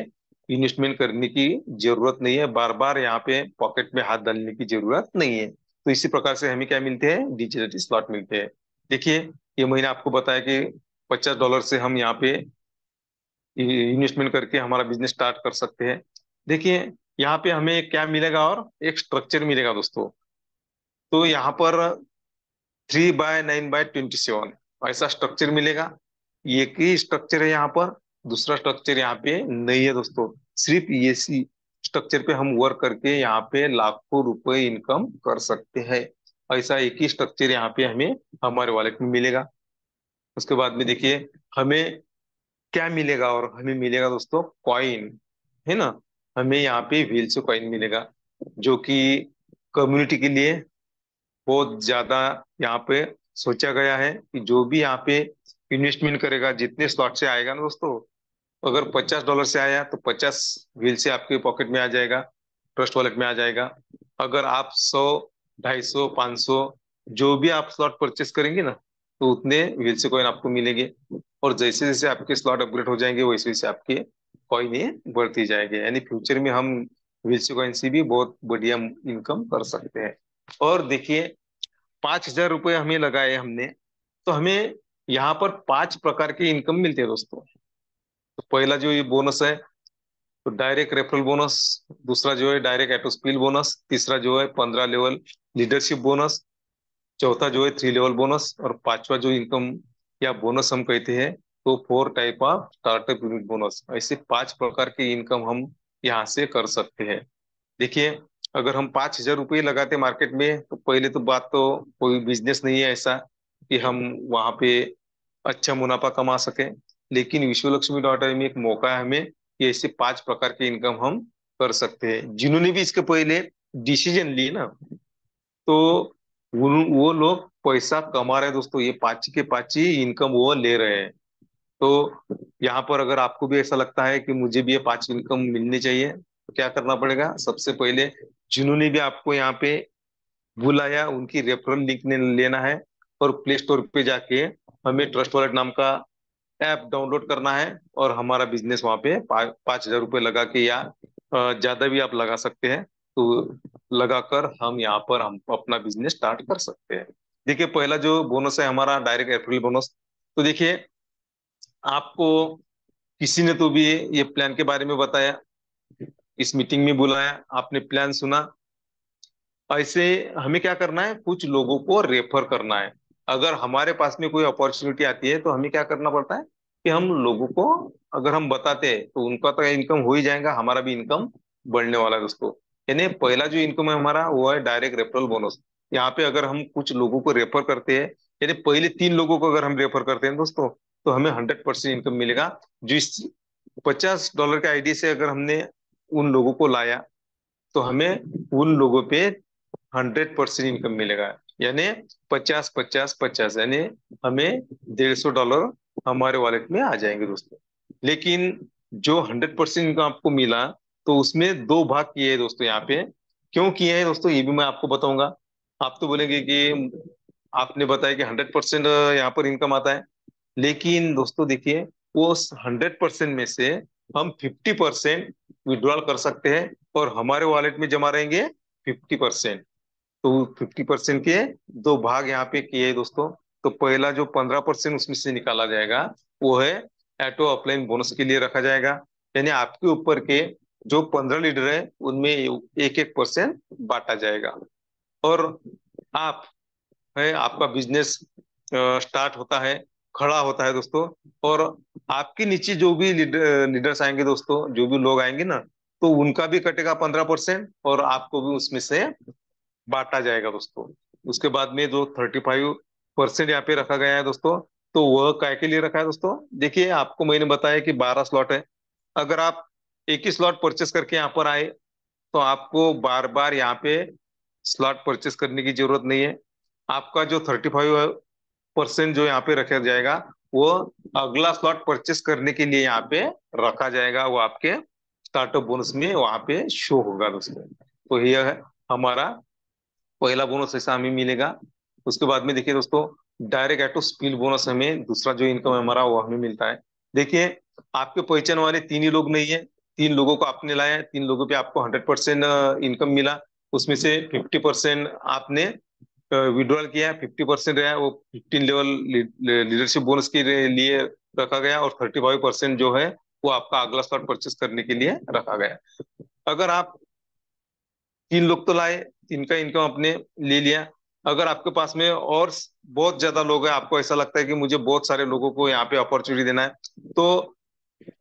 इन्वेस्टमेंट करने की जरूरत नहीं है, बार बार यहाँ पे पॉकेट में हाथ डालने की जरूरत नहीं है। तो इसी प्रकार से हमें क्या मिलते हैं, डिजिटल स्लॉट मिलते हैं। देखिए, ये मैंने आपको बताया कि $50 से हम यहाँ पे इन्वेस्टमेंट करके हमारा बिजनेस स्टार्ट कर सकते हैं। देखिए, यहाँ पे हमें क्या मिलेगा, और एक स्ट्रक्चर मिलेगा दोस्तों। तो यहाँ पर 3/9/27 ऐसा स्ट्रक्चर मिलेगा। एक ही स्ट्रक्चर है यहाँ पर, दूसरा स्ट्रक्चर यहाँ पे नहीं है दोस्तों। सिर्फ इसी स्ट्रक्चर पे हम वर्क करके यहाँ पे लाखों रुपए इनकम कर सकते हैं। ऐसा एक ही स्ट्रक्चर यहाँ पे हमें हमारे वॉलेट में मिलेगा। उसके बाद में देखिए, हमें क्या मिलेगा, और हमें मिलेगा दोस्तों कॉइन, है ना। हमें यहाँ पे व्हील से कॉइन मिलेगा, जो कि कम्युनिटी के लिए बहुत ज्यादा यहाँ पे सोचा गया है कि जो भी यहाँ पे इन्वेस्टमेंट करेगा, जितने स्लॉट से आएगा ना दोस्तों, अगर $50 से आया तो 50 व्हील से आपके पॉकेट में आ जाएगा, ट्रस्ट वॉलेट में आ जाएगा। अगर आप 100, 250, 500 जो भी आप स्लॉट परचेस करेंगे ना, तो उतने व्हील से कॉइन आपको मिलेंगे। और जैसे जैसे आपके स्लॉट अपग्रेड हो जाएंगे, वैसे वैसे आपके कॉइन ये बढ़ती जाएंगे। यानी फ्यूचर में हम व्हील से कॉइन से भी बहुत बढ़िया इनकम कर सकते हैं। और देखिए, 5,000 रुपये हमें लगाए हमने, तो हमें यहाँ पर 5 प्रकार की इनकम मिलती है दोस्तों। तो पहला जो ये बोनस है, तो डायरेक्ट रेफरल बोनस। दूसरा जो है डायरेक्ट एटोस्पिल बोनस। तीसरा जो है 15 लेवल लीडरशिप बोनस। चौथा जो है 3 लेवल बोनस। और पांचवा जो इनकम या बोनस हम कहते हैं, तो 4 type of startup unit bonus. ऐसे 5 प्रकार की इनकम हम यहाँ से कर सकते हैं। देखिए, अगर हम 5,000 रुपये लगाते मार्केट में, तो पहले तो बात, तो कोई बिजनेस नहीं है ऐसा कि हम वहां पे अच्छा मुनाफा कमा सके। लेकिन विश्व लक्ष्मी डॉट आई में एक मौका है हमें कि ऐसे 5 प्रकार के इनकम हम कर सकते हैं। जिन्होंने भी इसके पहले डिसीजन लिए ना, तो वो लोग पैसा कमा रहे हैं दोस्तों। ये 5 के 5 ही इनकम वो ले रहे हैं। तो यहाँ पर अगर आपको भी ऐसा लगता है कि मुझे भी ये 5 इनकम मिलनी चाहिए, तो क्या करना पड़ेगा, सबसे पहले जिन्होंने भी आपको यहाँ पे बुलाया उनकी रेफरल लिंक लेना है। और प्ले स्टोर पे जाके हमें ट्रस्ट वॉलेट नाम का ऐप डाउनलोड करना है और हमारा बिजनेस वहां पे 5,000 रुपये लगा के या ज्यादा भी आप लगा सकते हैं, तो लगाकर हम यहाँ पर हम अपना बिजनेस स्टार्ट कर सकते हैं। देखिए पहला जो बोनस है हमारा डायरेक्ट रेफरल बोनस। तो देखिए आपको किसी ने तो भी ये प्लान के बारे में बताया, इस मीटिंग में बुलाया, आपने प्लान सुना। ऐसे हमें क्या करना है, कुछ लोगों को रेफर करना है। अगर हमारे पास में कोई अपॉर्चुनिटी आती है तो हमें क्या करना पड़ता है कि हम लोगों को अगर हम बताते हैं तो उनका तो इनकम हो ही जाएगा, हमारा भी इनकम बढ़ने वाला है दोस्तों। यानी पहला जो इनकम है हमारा वो है डायरेक्ट रेफरल बोनस। यहाँ पे अगर हम कुछ लोगों को रेफर करते हैं, यानी पहले 3 लोगों को अगर हम रेफर करते हैं दोस्तों, तो हमें 100% इनकम मिलेगा। जो इस $50 के आईडी से अगर हमने उन लोगों को लाया तो हमें उन लोगों पे 100% इनकम मिलेगा। यानी 50 50 50, यानी हमें $150 हमारे वॉलेट में आ जाएंगे दोस्तों। लेकिन जो 100% इनकम आपको मिला, तो उसमें दो भाग किए हैं दोस्तों यहाँ पे। क्यों किए हैं दोस्तों ये भी मैं आपको बताऊंगा। आप तो बोलेंगे कि आपने बताया कि 100% यहाँ पर इनकम आता है, लेकिन दोस्तों देखिए वो 100% में से हम 50% विड्रॉल कर सकते हैं और हमारे वॉलेट में जमा रहेंगे 50%। तो 50% के दो भाग यहाँ पे किए हैं दोस्तों। तो पहला जो 15% उसमें से निकाला जाएगा वो है ऑटो अपलाइन बोनस के लिए रखा जाएगा। यानी आपके ऊपर के जो 15 लीडर है उनमें एक एक परसेंट बांटा जाएगा। और आप है आपका बिजनेस स्टार्ट होता है, खड़ा होता है दोस्तों। और आपके नीचे जो भी लीडर्स आएंगे दोस्तों, जो भी लोग आएंगे ना, तो उनका भी कटेगा 15% और आपको भी उसमें से बांटा जाएगा दोस्तों। उसके बाद में जो 35% यहाँ पे रखा गया है दोस्तों, तो वह काय के लिए रखा है दोस्तों। देखिए आपको मैंने बताया कि 12 स्लॉट है। अगर आप एक ही स्लॉट परचेस करके यहाँ पर आए तो आपको बार बार यहाँ पे स्लॉट परचेस करने की जरूरत नहीं है। आपका जो 35% जो यहाँ पे रखा जाएगा वो अगला स्लॉट परचेस करने के लिए यहाँ पे रखा जाएगा, वो आपके स्टार्टअप बोनस में वहां पे शो होगा दोस्तों। तो यह है हमारा पहला बोनस, ऐसा हमें मिलेगा। उसके बाद में देखिए दोस्तों डायरेक्ट ऑटो स्पिल बोनस, हमें दूसरा जो इनकम है हमारा वो हमें मिलता है। देखिए आपके पहचान वाले 3 ही लोग नहीं है, 3 लोगों को आपने लाया, 3 लोगों पे आपको 100% इनकम मिला। उसमें से 50% आपने विड्रॉल किया, 50% रहा वो 15 लेवल लीडरशिप बोनस के लिए रखा गया, और 35% जो है वो आपका अगला स्लॉट परचेस करने के लिए रखा गया। अगर आप 3 लोग तो लाए, इनका इनकम आपने ले लिया। अगर आपके पास में और बहुत ज्यादा लोग हैं, आपको ऐसा लगता है कि मुझे बहुत सारे लोगों को यहाँ पे अपॉर्चुनिटी देना है, तो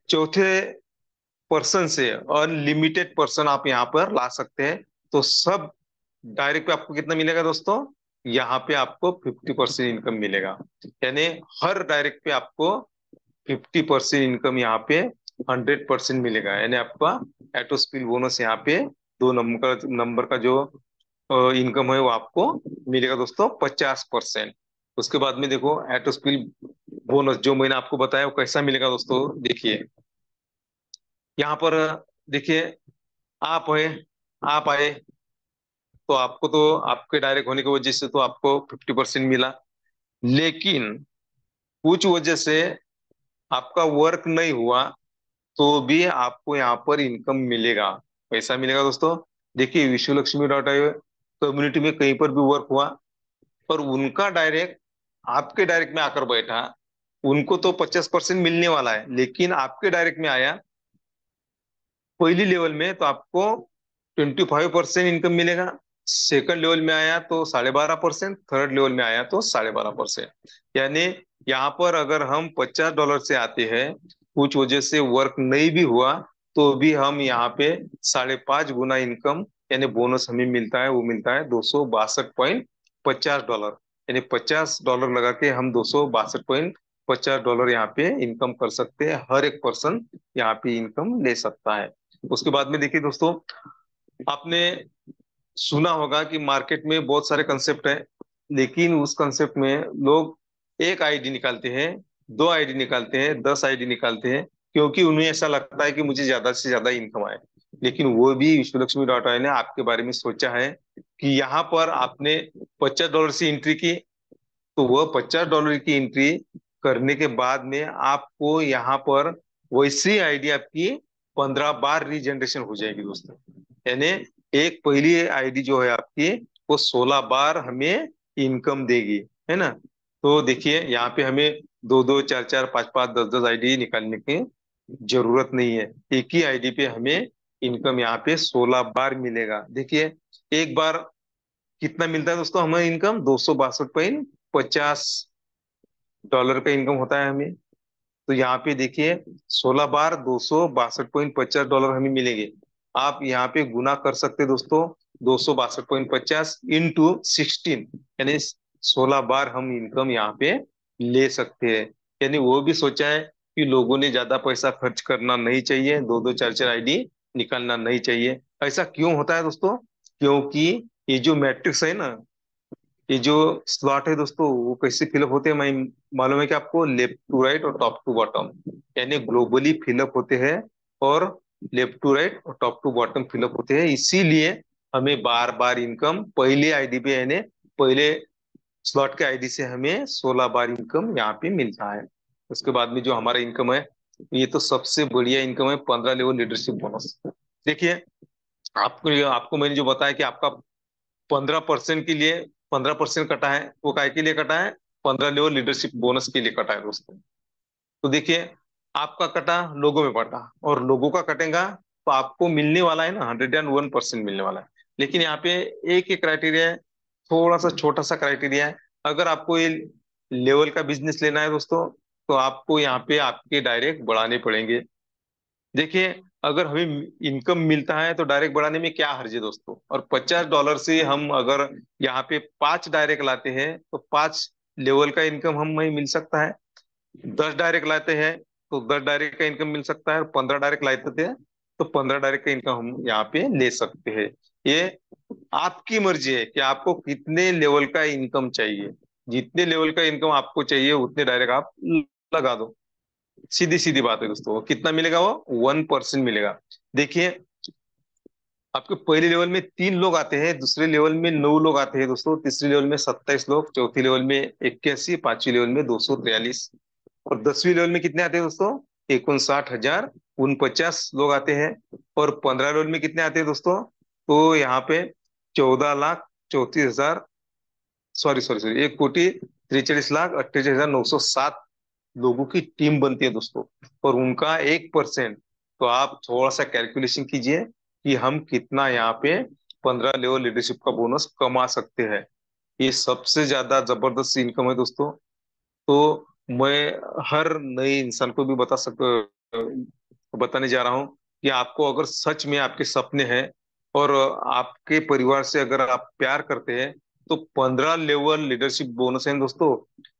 चौथे पर्सन से अनलिमिटेड पर्सन आप यहाँ पर ला सकते हैं। तो सब डायरेक्ट पे आपको कितना मिलेगा दोस्तों, यहाँ पे आपको 50% इनकम मिलेगा। यानी हर डायरेक्ट पे आपको 50% इनकम यहाँ पे 100% मिलेगा। यानी आपका एटोस्पिल बोनस यहाँ पे 2 नंबर का जो इनकम है वो आपको मिलेगा दोस्तों 50%। उसके बाद में देखो एटोस्पिल बोनस जो मैंने आपको बताया वो कैसा मिलेगा दोस्तों। देखिए यहाँ पर देखिए आप है, आप आए तो आपको तो आपके डायरेक्ट होने की वजह से तो आपको 50% मिला। लेकिन कुछ वजह से आपका वर्क नहीं हुआ तो भी आपको यहाँ पर इनकम मिलेगा। पैसा मिलेगा दोस्तों। देखिए विश्वलक्ष्मी.ai कम्युनिटी में कहीं पर भी वर्क हुआ और उनका डायरेक्ट आपके डायरेक्ट में आकर बैठा, उनको तो 50% मिलने वाला है, लेकिन आपके डायरेक्ट में आया पहली लेवल में तो आपको 25% इनकम मिलेगा। सेकंड लेवल में आया तो 12.5%, थर्ड लेवल में आया तो 12.5%। यानी यहाँ पर अगर हम $50 से आते हैं, कुछ वजह से वर्क नहीं भी हुआ, तो भी हम यहाँ पे 5.5 गुना इनकम यानी बोनस हमें मिलता है। वो मिलता है $262.50। यानी $50 लगा के हम $262.50 यहाँ पे इनकम कर सकते हैं। हर एक पर्सन यहाँ पे इनकम ले सकता है। उसके बाद में देखिए दोस्तों, आपने सुना होगा कि मार्केट में बहुत सारे कंसेप्ट हैं, लेकिन उस कंसेप्ट में लोग एक आईडी निकालते हैं, 2 आईडी निकालते हैं, 10 आईडी निकालते हैं, क्योंकि उन्हें ऐसा लगता है कि मुझे ज्यादा से ज्यादा इनकम आए। लेकिन वो भी विश्वलक्ष्मी.ai ने आपके बारे में सोचा है कि यहाँ पर आपने $50 से एंट्री की, तो वह $50 की एंट्री करने के बाद में आपको यहाँ पर वैसी आईडी आपकी 15 बार रीजनरेशन हो जाएगी दोस्तों। यानी एक पहली आईडी जो है आपकी, वो 16 बार हमें इनकम देगी, है ना। तो देखिए यहाँ पे हमें दो दो चार चार पांच पांच 10 10 आईडी निकालने की जरूरत नहीं है। एक ही आईडी पे हमें इनकम यहाँ पे 16 बार मिलेगा। देखिए एक बार कितना मिलता है दोस्तों हमें इनकम, 262.50 डॉलर का इनकम होता है हमें। तो यहाँ पे देखिए 16 बार 262.50 डॉलर हमें मिलेंगे। आप यहाँ पे गुना कर सकते हैं दोस्तों, 262.50 इंटू 16, यानी 16 बार हम इनकम यहाँ पे ले सकते हैं। यानी वो भी सोचा है कि लोगों ने ज्यादा पैसा खर्च करना नहीं चाहिए, दो दो चार चार आईडी निकालना नहीं चाहिए। ऐसा क्यों होता है दोस्तों? क्योंकि ये जो मैट्रिक्स है ना, ये जो स्लॉट है दोस्तों, वो कैसे फिलअप होते हैं, मैं मालूम है कि आपको, लेफ्ट टू राइट और टॉप टू बॉटम, यानी ग्लोबली फिलअप होते हैं। और लेफ्ट टू राइट और टॉप टू बॉटम फिलअप होते हैं, इसीलिए हमें बार बार इनकम पहले आईडी पे, यानी पहले स्लॉट के आईडी से हमें 16 बार इनकम यहाँ पे मिलता है। उसके बाद में जो हमारा इनकम है, ये तो सबसे बढ़िया इनकम है, 15 लेवल लीडरशिप बोनस। देखिए आपको आपको मैंने जो बताया कि आपका 15% के लिए 15% कटा है, वो काय के लिए कटा है? 15 लेवल लीडरशिप बोनस के लिए कटा है दोस्तों। तो देखिए आपका कटा, लोगों में बटा, और लोगों का कटेगा तो आपको मिलने वाला है ना 101% मिलने वाला है। लेकिन यहाँ पे एक ही क्राइटेरिया है, थोड़ा सा छोटा सा क्राइटेरिया है। अगर आपको ये लेवल का बिजनेस लेना है दोस्तों, तो आपको यहाँ पे आपके डायरेक्ट बढ़ाने पड़ेंगे। देखिए अगर हमें इनकम मिलता है तो डायरेक्ट बढ़ाने में क्या हर्ज है दोस्तों, और $50 से हम अगर यहाँ पे 5 डायरेक्ट लाते हैं तो 5 लेवल का इनकम हमें मिल सकता है। 10 डायरेक्ट लाते हैं तो 10 डायरेक्ट का इनकम मिल सकता है, और 15 डायरेक्ट लाते थे तो 15 डायरेक्ट का इनकम हम यहाँ पे ले सकते हैं। ये आपकी मर्जी है कि आपको कितने लेवल का इनकम चाहिए। जितने लेवल का इनकम आपको चाहिए उतने डायरेक्ट आप लगा दो। सीधी सीधी बात है दोस्तों। कितना मिलेगा? वो 1% मिलेगा। देखिए आपके पहले लेवल में 3 लोग आते हैं, दूसरे लेवल में 9 लोग आते हैं दोस्तों, तीसरे लेवल में 27 लोग, चौथी लेवल में 81, पांचवी लेवल में 243, और 10वीं लेवल में कितने आते हैं दोस्तों? 59,049 लोग आते हैं। और 15 लेवल में कितने आते हैं दोस्तों? तो यहाँ पे 14,34,000, सॉरी सॉरी सॉरी, 1,43,48,907 लोगों की टीम बनती है दोस्तों, और उनका 1%। तो आप थोड़ा सा कैलकुलेशन कीजिए कि हम कितना यहाँ पे 15 लेवल लीडरशिप का बोनस कमा सकते हैं। ये सबसे ज्यादा जबरदस्त इनकम है दोस्तों। तो मैं हर नए इंसान को भी बताने जा रहा हूँ कि आपको अगर सच में आपके सपने हैं और आपके परिवार से अगर आप प्यार करते हैं, तो 15 लेवल लीडरशिप बोनस है दोस्तों,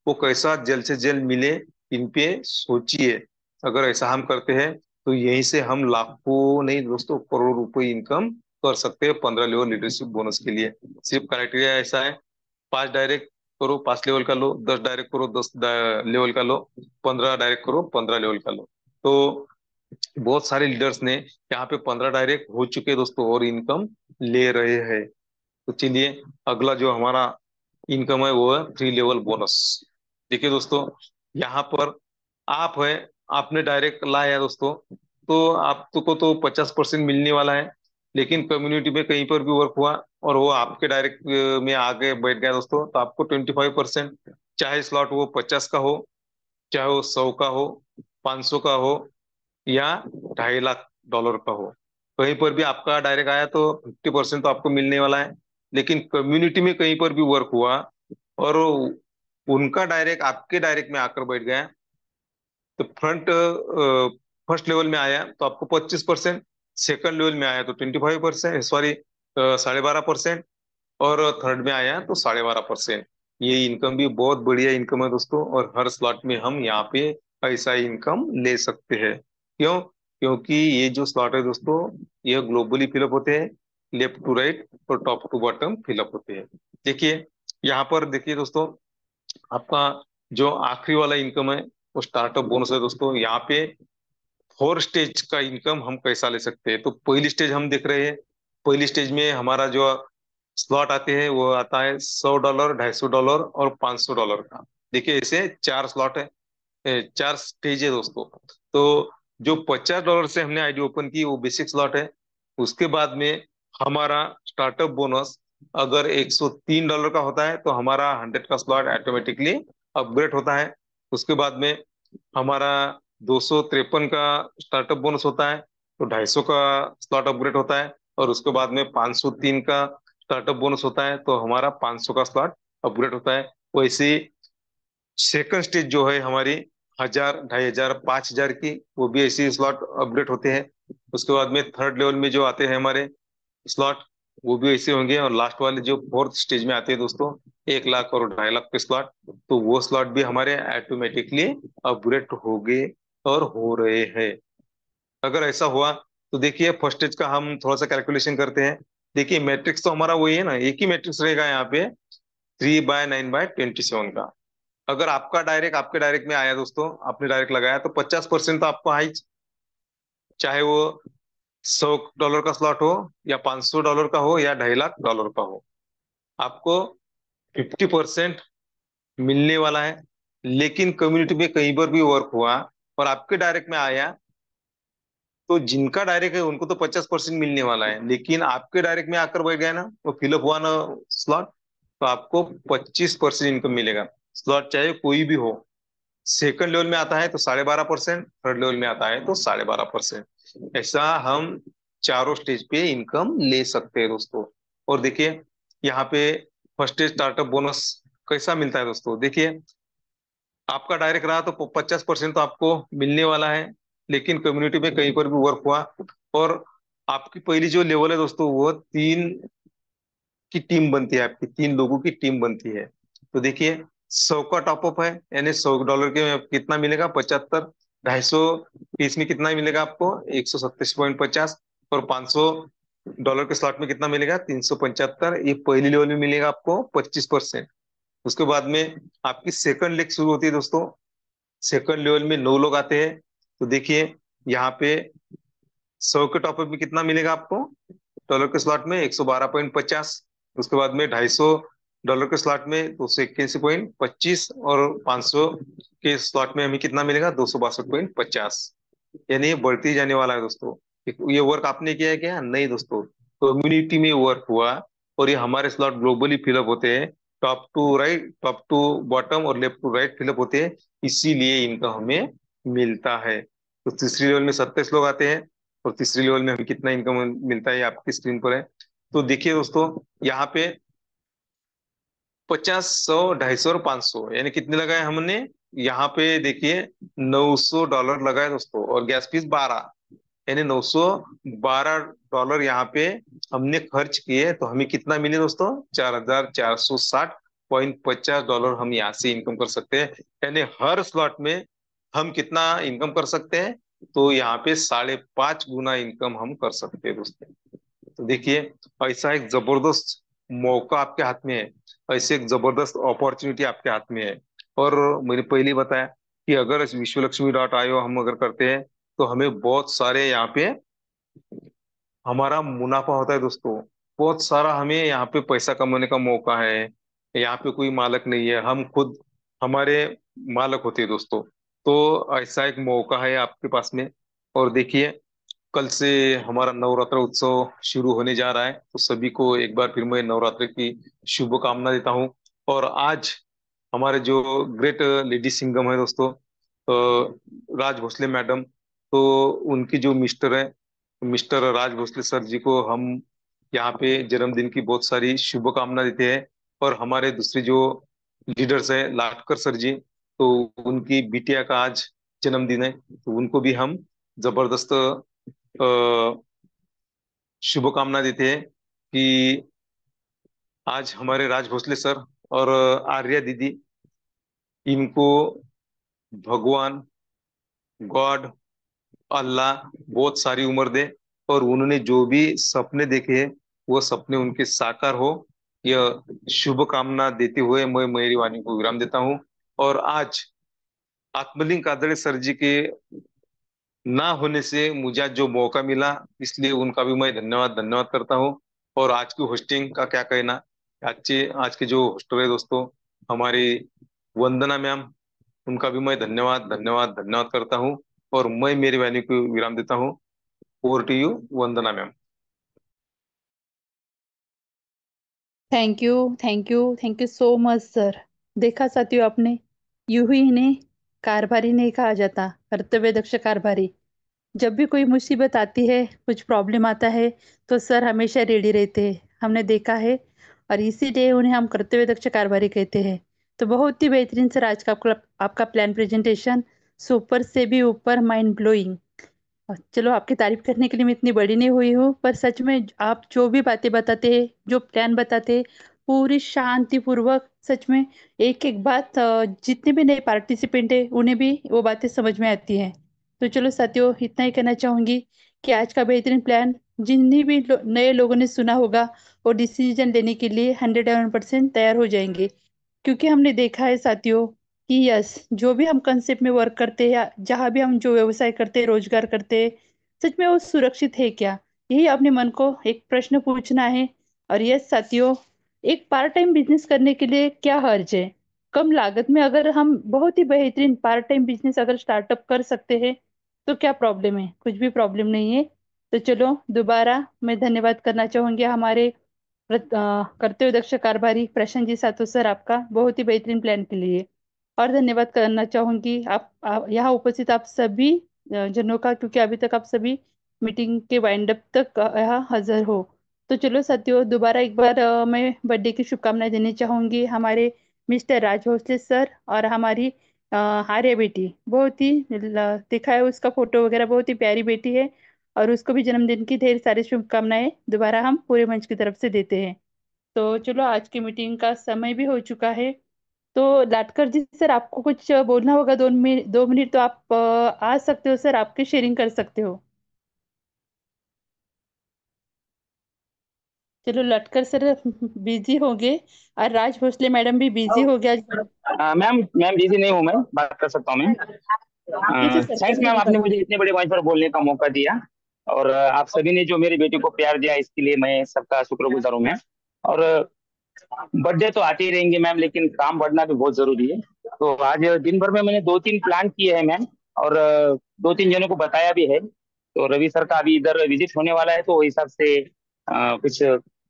वो कैसा जल्द से जल्द मिले, इन पे सोचिए। अगर ऐसा हम करते हैं तो यहीं से हम लाखों नहीं दोस्तों, करोड़ रुपए इनकम कर सकते हैं 15 लेवल लीडरशिप बोनस के लिए। सिर्फ क्राइटेरिया ऐसा है, 5 डायरेक्ट करो 5 लेवल का लो, 10 डायरेक्ट करो 10 लेवल का लो, 15 डायरेक्ट करो 15 लेवल का लो। तो बहुत सारे लीडर्स ने यहाँ पे 15 डायरेक्ट हो चुके हैं दोस्तों, और इनकम ले रहे हैं। तो चलिए अगला जो हमारा इनकम है वो है 3 लेवल बोनस। देखिए दोस्तों यहाँ पर आप है, आपने डायरेक्ट लाया दोस्तों, तो आपको तो 50% मिलने वाला है। लेकिन कम्युनिटी में कहीं पर भी वर्क हुआ और वो आपके डायरेक्ट में आगे बैठ गया दोस्तों, तो आपको 25%, चाहे स्लॉट वो 50 का हो, चाहे वो 100 का हो, 500 का हो, या $2.5 लाख का हो, कहीं पर भी आपका डायरेक्ट आया तो 50% तो आपको मिलने वाला है। लेकिन कम्युनिटी में कहीं पर भी वर्क हुआ और उनका डायरेक्ट आपके डायरेक्ट में आकर बैठ गया, तो फर्स्ट लेवल में आया तो आपको 25%, सेकंड लेवल में आया तो 25%, सॉरी 12.5%, और थर्ड में आया तो 12.5%। ये इनकम भी बहुत बढ़िया इनकम है दोस्तों, और हर स्लॉट में हम यहाँ पे ऐसा इनकम ले सकते हैं। क्यों? क्योंकि ये जो स्लॉट है दोस्तों, ये ग्लोबली फिलअप होते हैं, लेफ्ट टू राइट और टॉप टू बॉटम फिलअप होते हैं। देखिए यहाँ पर देखिए दोस्तों, आपका जो आखिरी वाला इनकम है वो स्टार्टअप बोनस है दोस्तों। यहाँ पे 4 स्टेज का इनकम हम कैसा ले सकते हैं। तो पहली स्टेज हम देख रहे हैं, पहली स्टेज में हमारा जो स्लॉट आते हैं वो आता है $100, $250 और $500 का। देखिए ऐसे चार स्लॉट है, चार स्टेज है दोस्तों। तो जो $50 से हमने आईडी ओपन की वो बेसिक स्लॉट है। उसके बाद में हमारा स्टार्टअप बोनस अगर $103 का होता है तो हमारा 100 का स्लॉट ऑटोमेटिकली अपग्रेड होता है। उसके बाद में हमारा 253 का स्टार्टअप बोनस होता है तो 250 का स्लॉट अपग्रेड होता है। और उसके बाद में 503 का स्टार्टअप बोनस होता है तो हमारा 500 का स्लॉट अपग्रेड होता है। वैसे सेकंड स्टेज जो है हमारी 1000, 2500, 5000 की, वो भी ऐसे स्लॉट अपग्रेड होते हैं। उसके बाद में थर्ड लेवल में जो आते हैं हमारे स्लॉट, वो भी ऐसे होंगे। और लास्ट वाले जो फोर्थ स्टेज में आते हैं दोस्तों, 1 लाख और 2.5 लाख के स्लॉट, तो वो स्लॉट भी हमारे ऑटोमेटिकली अपग्रेड हो गए और हो रहे हैं। अगर ऐसा हुआ तो देखिए फर्स्ट स्टेज का हम थोड़ा सा कैलकुलेशन करते हैं। देखिए मैट्रिक्स तो हमारा वही है ना, एक ही मैट्रिक्स रहेगा यहाँ पे, 3/9/27 का। अगर आपका डायरेक्ट आपके डायरेक्ट में आया दोस्तों, आपने डायरेक्ट लगाया तो 50% तो आपको हाई, चाहे वो $100 का स्लॉट हो या $500 का हो या $2.5 लाख का हो, आपको 50% मिलने वाला है। लेकिन कम्युनिटी में कहीं पर भी वर्क हुआ और आपके डायरेक्ट में आया, तो जिनका डायरेक्ट है उनको तो 50% मिलने वाला है। लेकिन आपके डायरेक्ट में आकर बैठ गया ना, वो फिलअप हुआ ना स्लॉट, तो आपको 25% इनकम मिलेगा। स्लॉट चाहे कोई भी हो, सेकंड लेवल में आता है तो 12.5%, थर्ड लेवल में आता है तो 12.5%। ऐसा हम चारों स्टेज पे इनकम ले सकते हैं दोस्तों। और देखिए यहाँ पे फर्स्ट स्टेज स्टार्टअप बोनस कैसा मिलता है दोस्तों। देखिए आपका डायरेक्ट रहा तो 50% तो आपको मिलने वाला है। लेकिन कम्युनिटी में कहीं पर भी वर्क हुआ और आपकी पहली जो लेवल है दोस्तों, वो 3 की टीम बनती है, आपकी 3 लोगों की टीम बनती है। तो देखिए 100 का टॉपअप है, यानी $100 के में कितना मिलेगा, 75। 250 के इसमें कितना मिलेगा आपको, 137.50। और $500 के स्लॉट में कितना मिलेगा, 375। ये पहली लेवल में मिलेगा आपको 25%। उसके बाद में आपकी सेकंड लेग शुरू होती है दोस्तों। सेकंड लेवल में 9 लोग आते हैं। तो देखिए यहाँ पे 100 के टॉपअप में कितना मिलेगा आपको, डॉलर के स्लॉट में 112.50। उसके बाद में $250 के स्लॉट में 281.25। और 500 के स्लॉट में हमें कितना मिलेगा, 262.50। यानी ये बढ़ती जाने वाला है दोस्तों। ये वर्क आपने किया है क्या, नहीं दोस्तों, कम्युनिटी में वर्क हुआ। और ये हमारे स्लॉट ग्लोबली फिलअप होते हैं, top to right, top to bottom और लेफ्ट टू राइट फिलअप होते हैं, इसीलिए इनका हमें मिलता है। तो तीसरी लेवल में 27 लोग आते हैं और तीसरी लेवल में हमें कितना इनकम मिलता है, ये आपकी स्क्रीन पर है। तो देखिए दोस्तों यहाँ पे 50, 100, 250 और 500, यानी कितने लगाए हमने, यहाँ पे देखिए $900 लगाए दोस्तों। और गैस फीस 12, यानी $912 यहाँ पे हमने खर्च किए। तो हमें कितना मिले दोस्तों, $4460.50 हम यहाँ से इनकम कर सकते हैं। यानी हर स्लॉट में हम कितना इनकम कर सकते हैं, तो यहाँ पे 5.5 गुना इनकम हम कर सकते हैं दोस्तों। तो देखिए ऐसा एक जबरदस्त मौका आपके हाथ में है, ऐसे एक जबरदस्त अपॉर्चुनिटी आपके हाथ में है। और मैंने पहले ही बताया कि अगर इस विश्वलक्ष्मी.io हम अगर करते हैं तो हमें बहुत सारे यहाँ पे हमारा मुनाफा होता है दोस्तों। बहुत सारा हमें यहाँ पे पैसा कमाने का मौका है। यहाँ पे कोई मालक नहीं है, हम खुद हमारे मालक होते हैं दोस्तों। तो ऐसा एक मौका है आपके पास में। और देखिए कल से हमारा नवरात्र उत्सव शुरू होने जा रहा है, तो सभी को एक बार फिर मैं नवरात्र की शुभकामना देता हूँ। और आज हमारे जो ग्रेट लेडी सिंगम है दोस्तों, राज भोसले मैडम, तो उनकी जो मिस्टर है, मिस्टर राज भोसले सर जी को हम यहाँ पे जन्मदिन की बहुत सारी शुभकामना देते हैं। और हमारे दूसरे जो लीडर्स हैं, लाटकर सर जी, तो उनकी बिटिया का आज जन्मदिन है, तो उनको भी हम जबरदस्त शुभकामना देते हैं कि आज हमारे राज भोसले सर और आर्या दीदी, इनको भगवान, गॉड, अल्लाह बहुत सारी उम्र दे। और उन्होंने जो भी सपने देखे हैं वो सपने उनके साकार हो, यह शुभ कामना देते हुए मैं मेरी वाणी को विराम देता हूँ। और आज आत्मलिंग कादड़े सर जी के ना होने से मुझे आज जो मौका मिला, इसलिए उनका भी मैं धन्यवाद धन्यवाद करता हूँ। और आज की होस्टिंग का क्या कहना। आज के जो होस्टर है दोस्तों, हमारी वंदना मैम, उनका भी मैं धन्यवाद धन्यवाद धन्यवाद करता हूँ। और मैं मेरी वाणी को विराम देता हूँ। Over to you Vandana ma'am. Thank you, thank you, thank you so much sir. देखा साथियों आपने, यूं ही इन्हें कारभारी नहीं कहा जाता, कर्तव्य दक्ष कारभारी। जब भी कोई मुसीबत आती है, कुछ प्रॉब्लम आता है, तो सर हमेशा रेडी रहते हैं, हमने देखा है। और इसीलिए उन्हें हम कर्तव्य दक्ष कारभारी कहते हैं। तो बहुत ही बेहतरीन सर आज का आपका प्लान प्रेजेंटेशन, सुपर से भी ऊपर, माइंड ब्लोइंग। चलो आपकी तारीफ करने के लिए मैं इतनी बड़ी नहीं हुई हूँ, पर सच में आप जो भी बातें बताते हैं, जो प्लान बताते हैं, पूरी शांति पूर्वक, सच में एक एक बात, जितने भी नए पार्टिसिपेंट है उन्हें भी वो बातें समझ में आती हैं। तो चलो साथियों, इतना ही कहना चाहूंगी कि आज का बेहतरीन प्लान जिन्हीं भी नए लोगों ने सुना होगा, वो डिसीजन लेने के लिए 101% तैयार हो जाएंगे। क्योंकि हमने देखा है साथियों कि यस, जो भी हम कंसेप्ट में वर्क करते हैं या जहाँ भी हम जो व्यवसाय करते हैं, रोजगार करते हैं, सच में वो सुरक्षित है क्या? यही अपने मन को एक प्रश्न पूछना है। और यस साथियों, एक पार्ट टाइम बिजनेस करने के लिए क्या हर्ज है? कम लागत में अगर हम बहुत ही बेहतरीन पार्ट टाइम बिजनेस अगर स्टार्टअप कर सकते हैं, तो क्या प्रॉब्लम है? कुछ भी प्रॉब्लम नहीं है। तो चलो दोबारा मैं धन्यवाद करना चाहूंगी हमारे कर्तव्य दक्ष कारभारी प्रशांत जी सातव सर, आपका बहुत ही बेहतरीन प्लान के लिए। और धन्यवाद करना चाहूंगी आप यहाँ उपस्थित आप सभी जनों का, क्योंकि अभी तक आप सभी मीटिंग के वाइंड अप तक यहाँ हाजिर हो। तो चलो साथियों, दोबारा एक बार मैं बर्थडे की शुभकामनाएं देनी चाहूंगी हमारे मिस्टर राज भोसले सर और हमारी आर्या बेटी। बहुत ही देखा है उसका फोटो वगैरह, बहुत ही प्यारी बेटी है। और उसको भी जन्मदिन की ढेर सारी शुभकामनाएं दोबारा हम पूरे मंच की तरफ से देते हैं। तो चलो, आज की मीटिंग का समय भी हो चुका है। तो लाटकर जी सर, आपको कुछ बोलना होगा, 2 मिनट, 2 मिनट तो आप आ सकते हो सर, आपके शेयरिंग कर सकते हो। चलो लाटकर सर बिजी हो गए, और राज भोसले मैडम भी बिजी हो गया। मैम मैम बिजी नहीं हूँ, मैं बात कर सकता हूँ मैम। ठीक है सर, थैंक्स मैम, कंटिन्यू आपने करो। मुझे इतने बड़े मंच पर बोलने का मौका दिया। और आप सभी ने जो मेरी बेटी को प्यार दिया, इसके लिए मैं सबका शुक्रगुजार हूँ मैम। और बर्थडे तो आते ही रहेंगे मैम, लेकिन काम बढ़ना भी बहुत जरूरी है। तो आज दिन भर में मैंने 2-3 प्लान किए हैं मैम, और 2-3 जनों को बताया भी है। तो रवि सर का अभी इधर विजिट होने वाला है, तो उस हिसाब से कुछ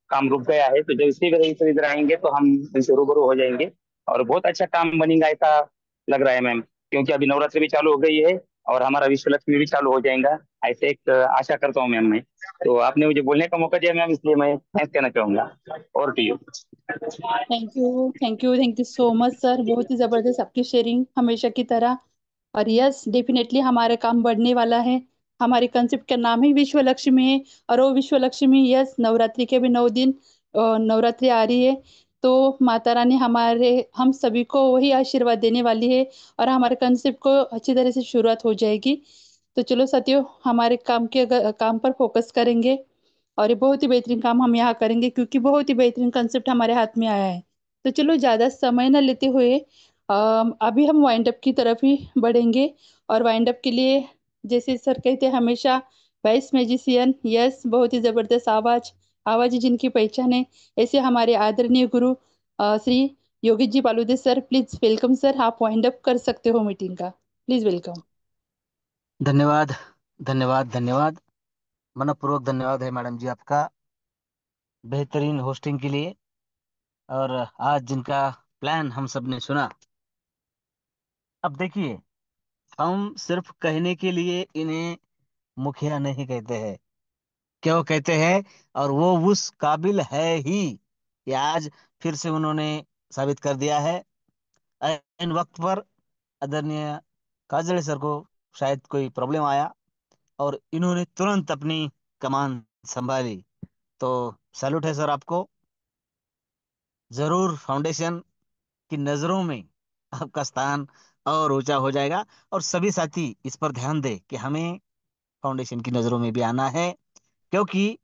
काम रुक गया है। तो जैसे भी रवि सर इधर आएंगे तो हम इनसे रूबरू हो जाएंगे, और बहुत अच्छा काम बनेगा ऐसा लग रहा है मैम। क्योंकि अभी नवरात्रि भी चालू हो गई है, और हमारा विश्व लक्ष्मी भी चालू हो जाएगा, ऐसे एक आशा करता हूँ मैम मैं। तो आपने मुझे बोलने का मौका दिया मैम, इसलिए मैं थैंक्स कहना चाहूंगा। और to you. Thank you, thank you, thank you so much sir, बहुत ही जबरदस्त आपकी शेयरिंग हमेशा की तरह। और यस, डेफिनेटली हमारा काम बढ़ने वाला है। हमारे कंसेप्ट का नाम ही विश्व लक्ष्मी है। और वो विश्व लक्ष्मी, यस, नवरात्रि के भी 9 दिन नवरात्रि आ रही है। तो माता रानी हमारे हम सभी को वही आशीर्वाद देने वाली है, और हमारे कंसेप्ट को अच्छी तरह से शुरुआत हो जाएगी। तो चलो साथियों, हमारे काम पर फोकस करेंगे। और ये बहुत ही बेहतरीन काम हम यहाँ करेंगे, क्योंकि बहुत ही बेहतरीन कंसेप्ट हमारे हाथ में आया है। तो चलो, ज्यादा समय न लेते हुए अभी हम वाइंड अप की तरफ ही बढ़ेंगे। और वाइंड अप के लिए, जैसे सर कहते हैं हमेशा, वाइस मैजिशियन, यस, बहुत ही जबरदस्त आवाज, आवाज ही जिनकी पहचान है, ऐसे हमारे आदरणीय गुरु Shri Yogi ji बालुदे sir, please welcome sir, आप वाइंड अप कर सकते हो मीटिंग का, प्लीज वेलकम। धन्यवाद धन्यवाद धन्यवाद। मनपूर्वक धन्यवाद है मैडम जी आपका, बेहतरीन होस्टिंग के लिए। और आज जिनका प्लान हम सब ने सुना, अब देखिए, हम सिर्फ कहने के लिए इन्हें मुखिया नहीं कहते हैं, क्यों कहते हैं? और वो उस काबिल है ही कि आज फिर से उन्होंने साबित कर दिया है। इन वक्त पर आदरणीय काजल सर को शायद कोई प्रॉब्लम आया, और इन्होंने तुरंत अपनी कमान संभाली। तो सैल्यूट है सर आपको। जरूर फाउंडेशन की नजरों में आपका स्थान और ऊंचा हो जाएगा। और सभी साथी इस पर ध्यान दें कि हमें फाउंडेशन की नजरों में भी आना है, क्योंकि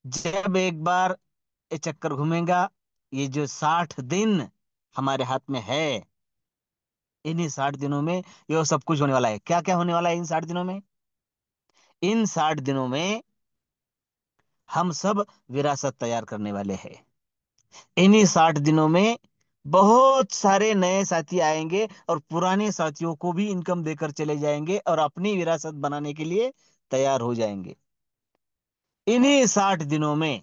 जब एक बार ये चक्कर घूमेगा, ये जो 60 दिन हमारे हाथ में है, इन्हीं 60 दिनों में ये सब कुछ होने वाला है। क्या क्या होने वाला है इन 60 दिनों में? इन 60 दिनों में हम सब विरासत तैयार करने वाले हैं। इन्हीं 60 दिनों में बहुत सारे नए साथी आएंगे और पुराने साथियों को भी इनकम देकर चले जाएंगे और अपनी विरासत बनाने के लिए तैयार हो जाएंगे। इन्हीं 60 दिनों में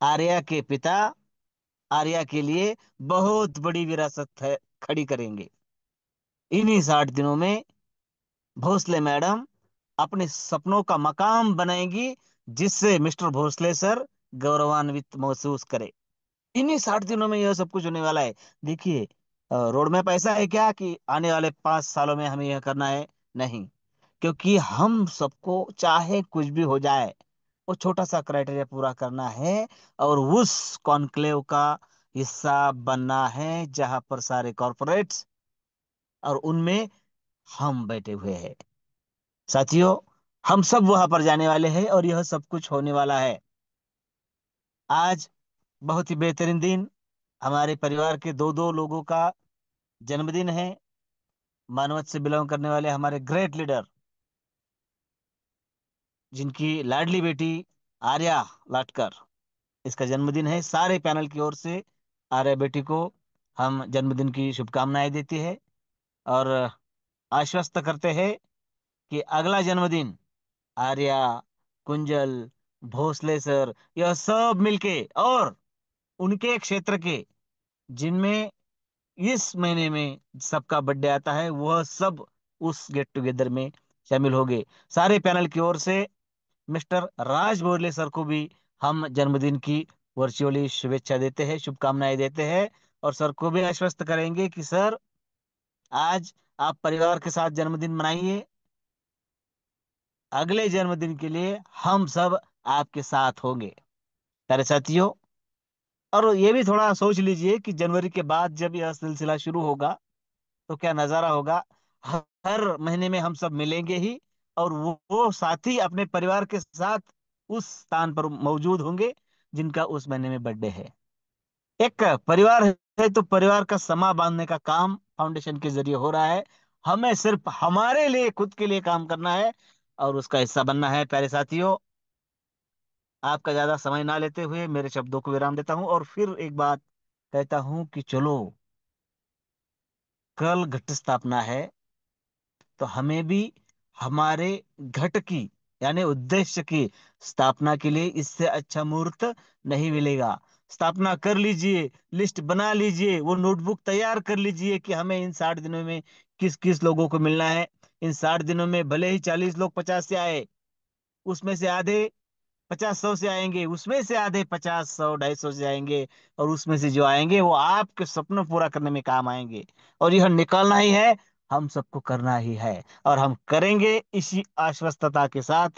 आर्या के पिता आर्या के लिए बहुत बड़ी विरासत खड़ी करेंगे। इन्हीं 60 दिनों में भोसले मैडम अपने सपनों का मकाम बनाएंगी, जिससे मिस्टर भोसले सर गौरवान्वित महसूस करे। इन्हीं 60 दिनों में यह सब कुछ होने वाला है। देखिए, रोड मैप ऐसा है क्या कि आने वाले 5 सालों में हमें यह करना है? नहीं, क्योंकि हम सबको चाहे कुछ भी हो जाए, वो छोटा सा क्राइटेरिया पूरा करना है और उस कॉन्क्लेव का हिस्सा बनना है जहां पर सारे कॉरपोरेट्स और उनमें हम बैठे हुए हैं। साथियों, हम सब वहां पर जाने वाले हैं और यह सब कुछ होने वाला है। आज बहुत ही बेहतरीन दिन, हमारे परिवार के दो दो लोगों का जन्मदिन है। मानवत से बिलोंग करने वाले हमारे ग्रेट लीडर, जिनकी लाडली बेटी आर्या लाटकर, इसका जन्मदिन है। सारे पैनल की ओर से आर्या बेटी को हम जन्मदिन की शुभकामनाएं देती है और आश्वस्त करते हैं कि अगला जन्मदिन आर्या, कुंजल, भोसले सर, यह सब मिलके और उनके क्षेत्र के, जिनमें इस महीने में सबका बर्थडे आता है, वह सब उस गेट टुगेदर में शामिल हो गए। सारे पैनल की ओर से मिस्टर राज बोरले सर को भी हम जन्मदिन की वर्चुअली शुभेच्छा देते हैं, शुभकामनाएं देते हैं और सर को भी आश्वस्त करेंगे कि सर, आज आप परिवार के साथ जन्मदिन मनाइए, अगले जन्मदिन के लिए हम सब आपके साथ होंगे। प्यारे साथियों, और ये भी थोड़ा सोच लीजिए कि जनवरी के बाद जब यह सिलसिला शुरू होगा तो क्या नजारा होगा। हर महीने में हम सब मिलेंगे ही और वो साथी अपने परिवार के साथ उस स्थान पर मौजूद होंगे जिनका उस महीने में बर्थडे है। एक परिवार है तो परिवार का समा बांधने का काम फाउंडेशन के जरिए हो रहा है। हमें सिर्फ हमारे लिए, खुद के लिए काम करना है और उसका हिस्सा बनना है। प्यारे साथियों, आपका ज्यादा समय ना लेते हुए मेरे शब्दों को विराम देता हूं और फिर एक बात कहता हूं कि चलो, कल घट स्थापना है, तो हमें भी हमारे घट की, यानी उद्देश्य की स्थापना के लिए इससे अच्छा मुहूर्त नहीं मिलेगा। स्थापना कर लीजिए, लिस्ट बना लीजिए, वो नोटबुक तैयार कर लीजिए कि हमें इन 60 दिनों में किस किस लोगों को मिलना है। इन 60 दिनों में भले ही 40 लोग 50 से आए, उसमें से आधे 50 100 से आएंगे, उसमें से आधे 50 100 250 से आएंगे और उसमें से जो आएंगे वो आपके सपनों पूरा करने में काम आएंगे। और यह निकालना ही है, हम सबको करना ही है और हम करेंगे इसी आश्वस्तता के साथ।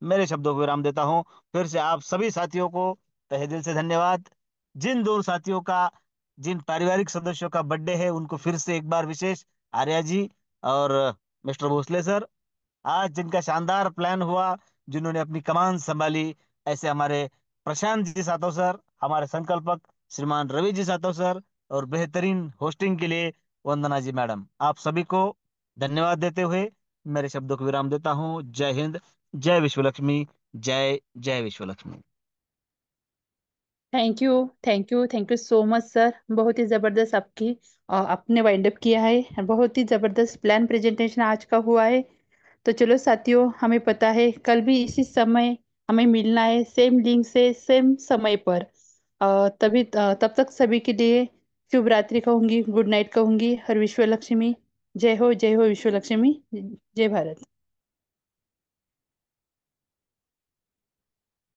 मेरे शब्दों को विराम देता हूं। फिर से आप सभी साथियों को तहे दिल से धन्यवाद। जिन दो साथियों का, जिन पारिवारिक सदस्यों का बर्थडे है, उनको फिर से एक बार विशेष, आर्या जी और मिस्टर भोसले सर, आज जिनका शानदार प्लान हुआ, जिन्होंने अपनी कमान संभाली, ऐसे हमारे प्रशांत जी सातव सर, हमारे संकल्पक श्रीमान रवि जी सातव सर और बेहतरीन होस्टिंग के लिए वंदना जी मैडम, आप सभी को धन्यवाद देते हुए मेरे शब्दों को विराम देता हूँ। जय हिंद, जय विश्वलक्ष्मी, जय जय Vishwalakshmi. Thank you, thank you, thank you so much sir. बहुत ही ज़बरदस्त आपने वाइंड अप किया है। बहुत ही ज़बरदस्त प्लान प्रेजेंटेशन आज का हुआ है। तो चलो साथियों, हमें पता है कल भी इसी समय हमें मिलना है, सेम लिंक से सेम समय पर। तब तक सभी के लिए शुभ रात्रि कहूंगी, गुड नाइट कहूंगी। हर विश्व लक्ष्मी, जय हो विश्व लक्ष्मी, जय भारत।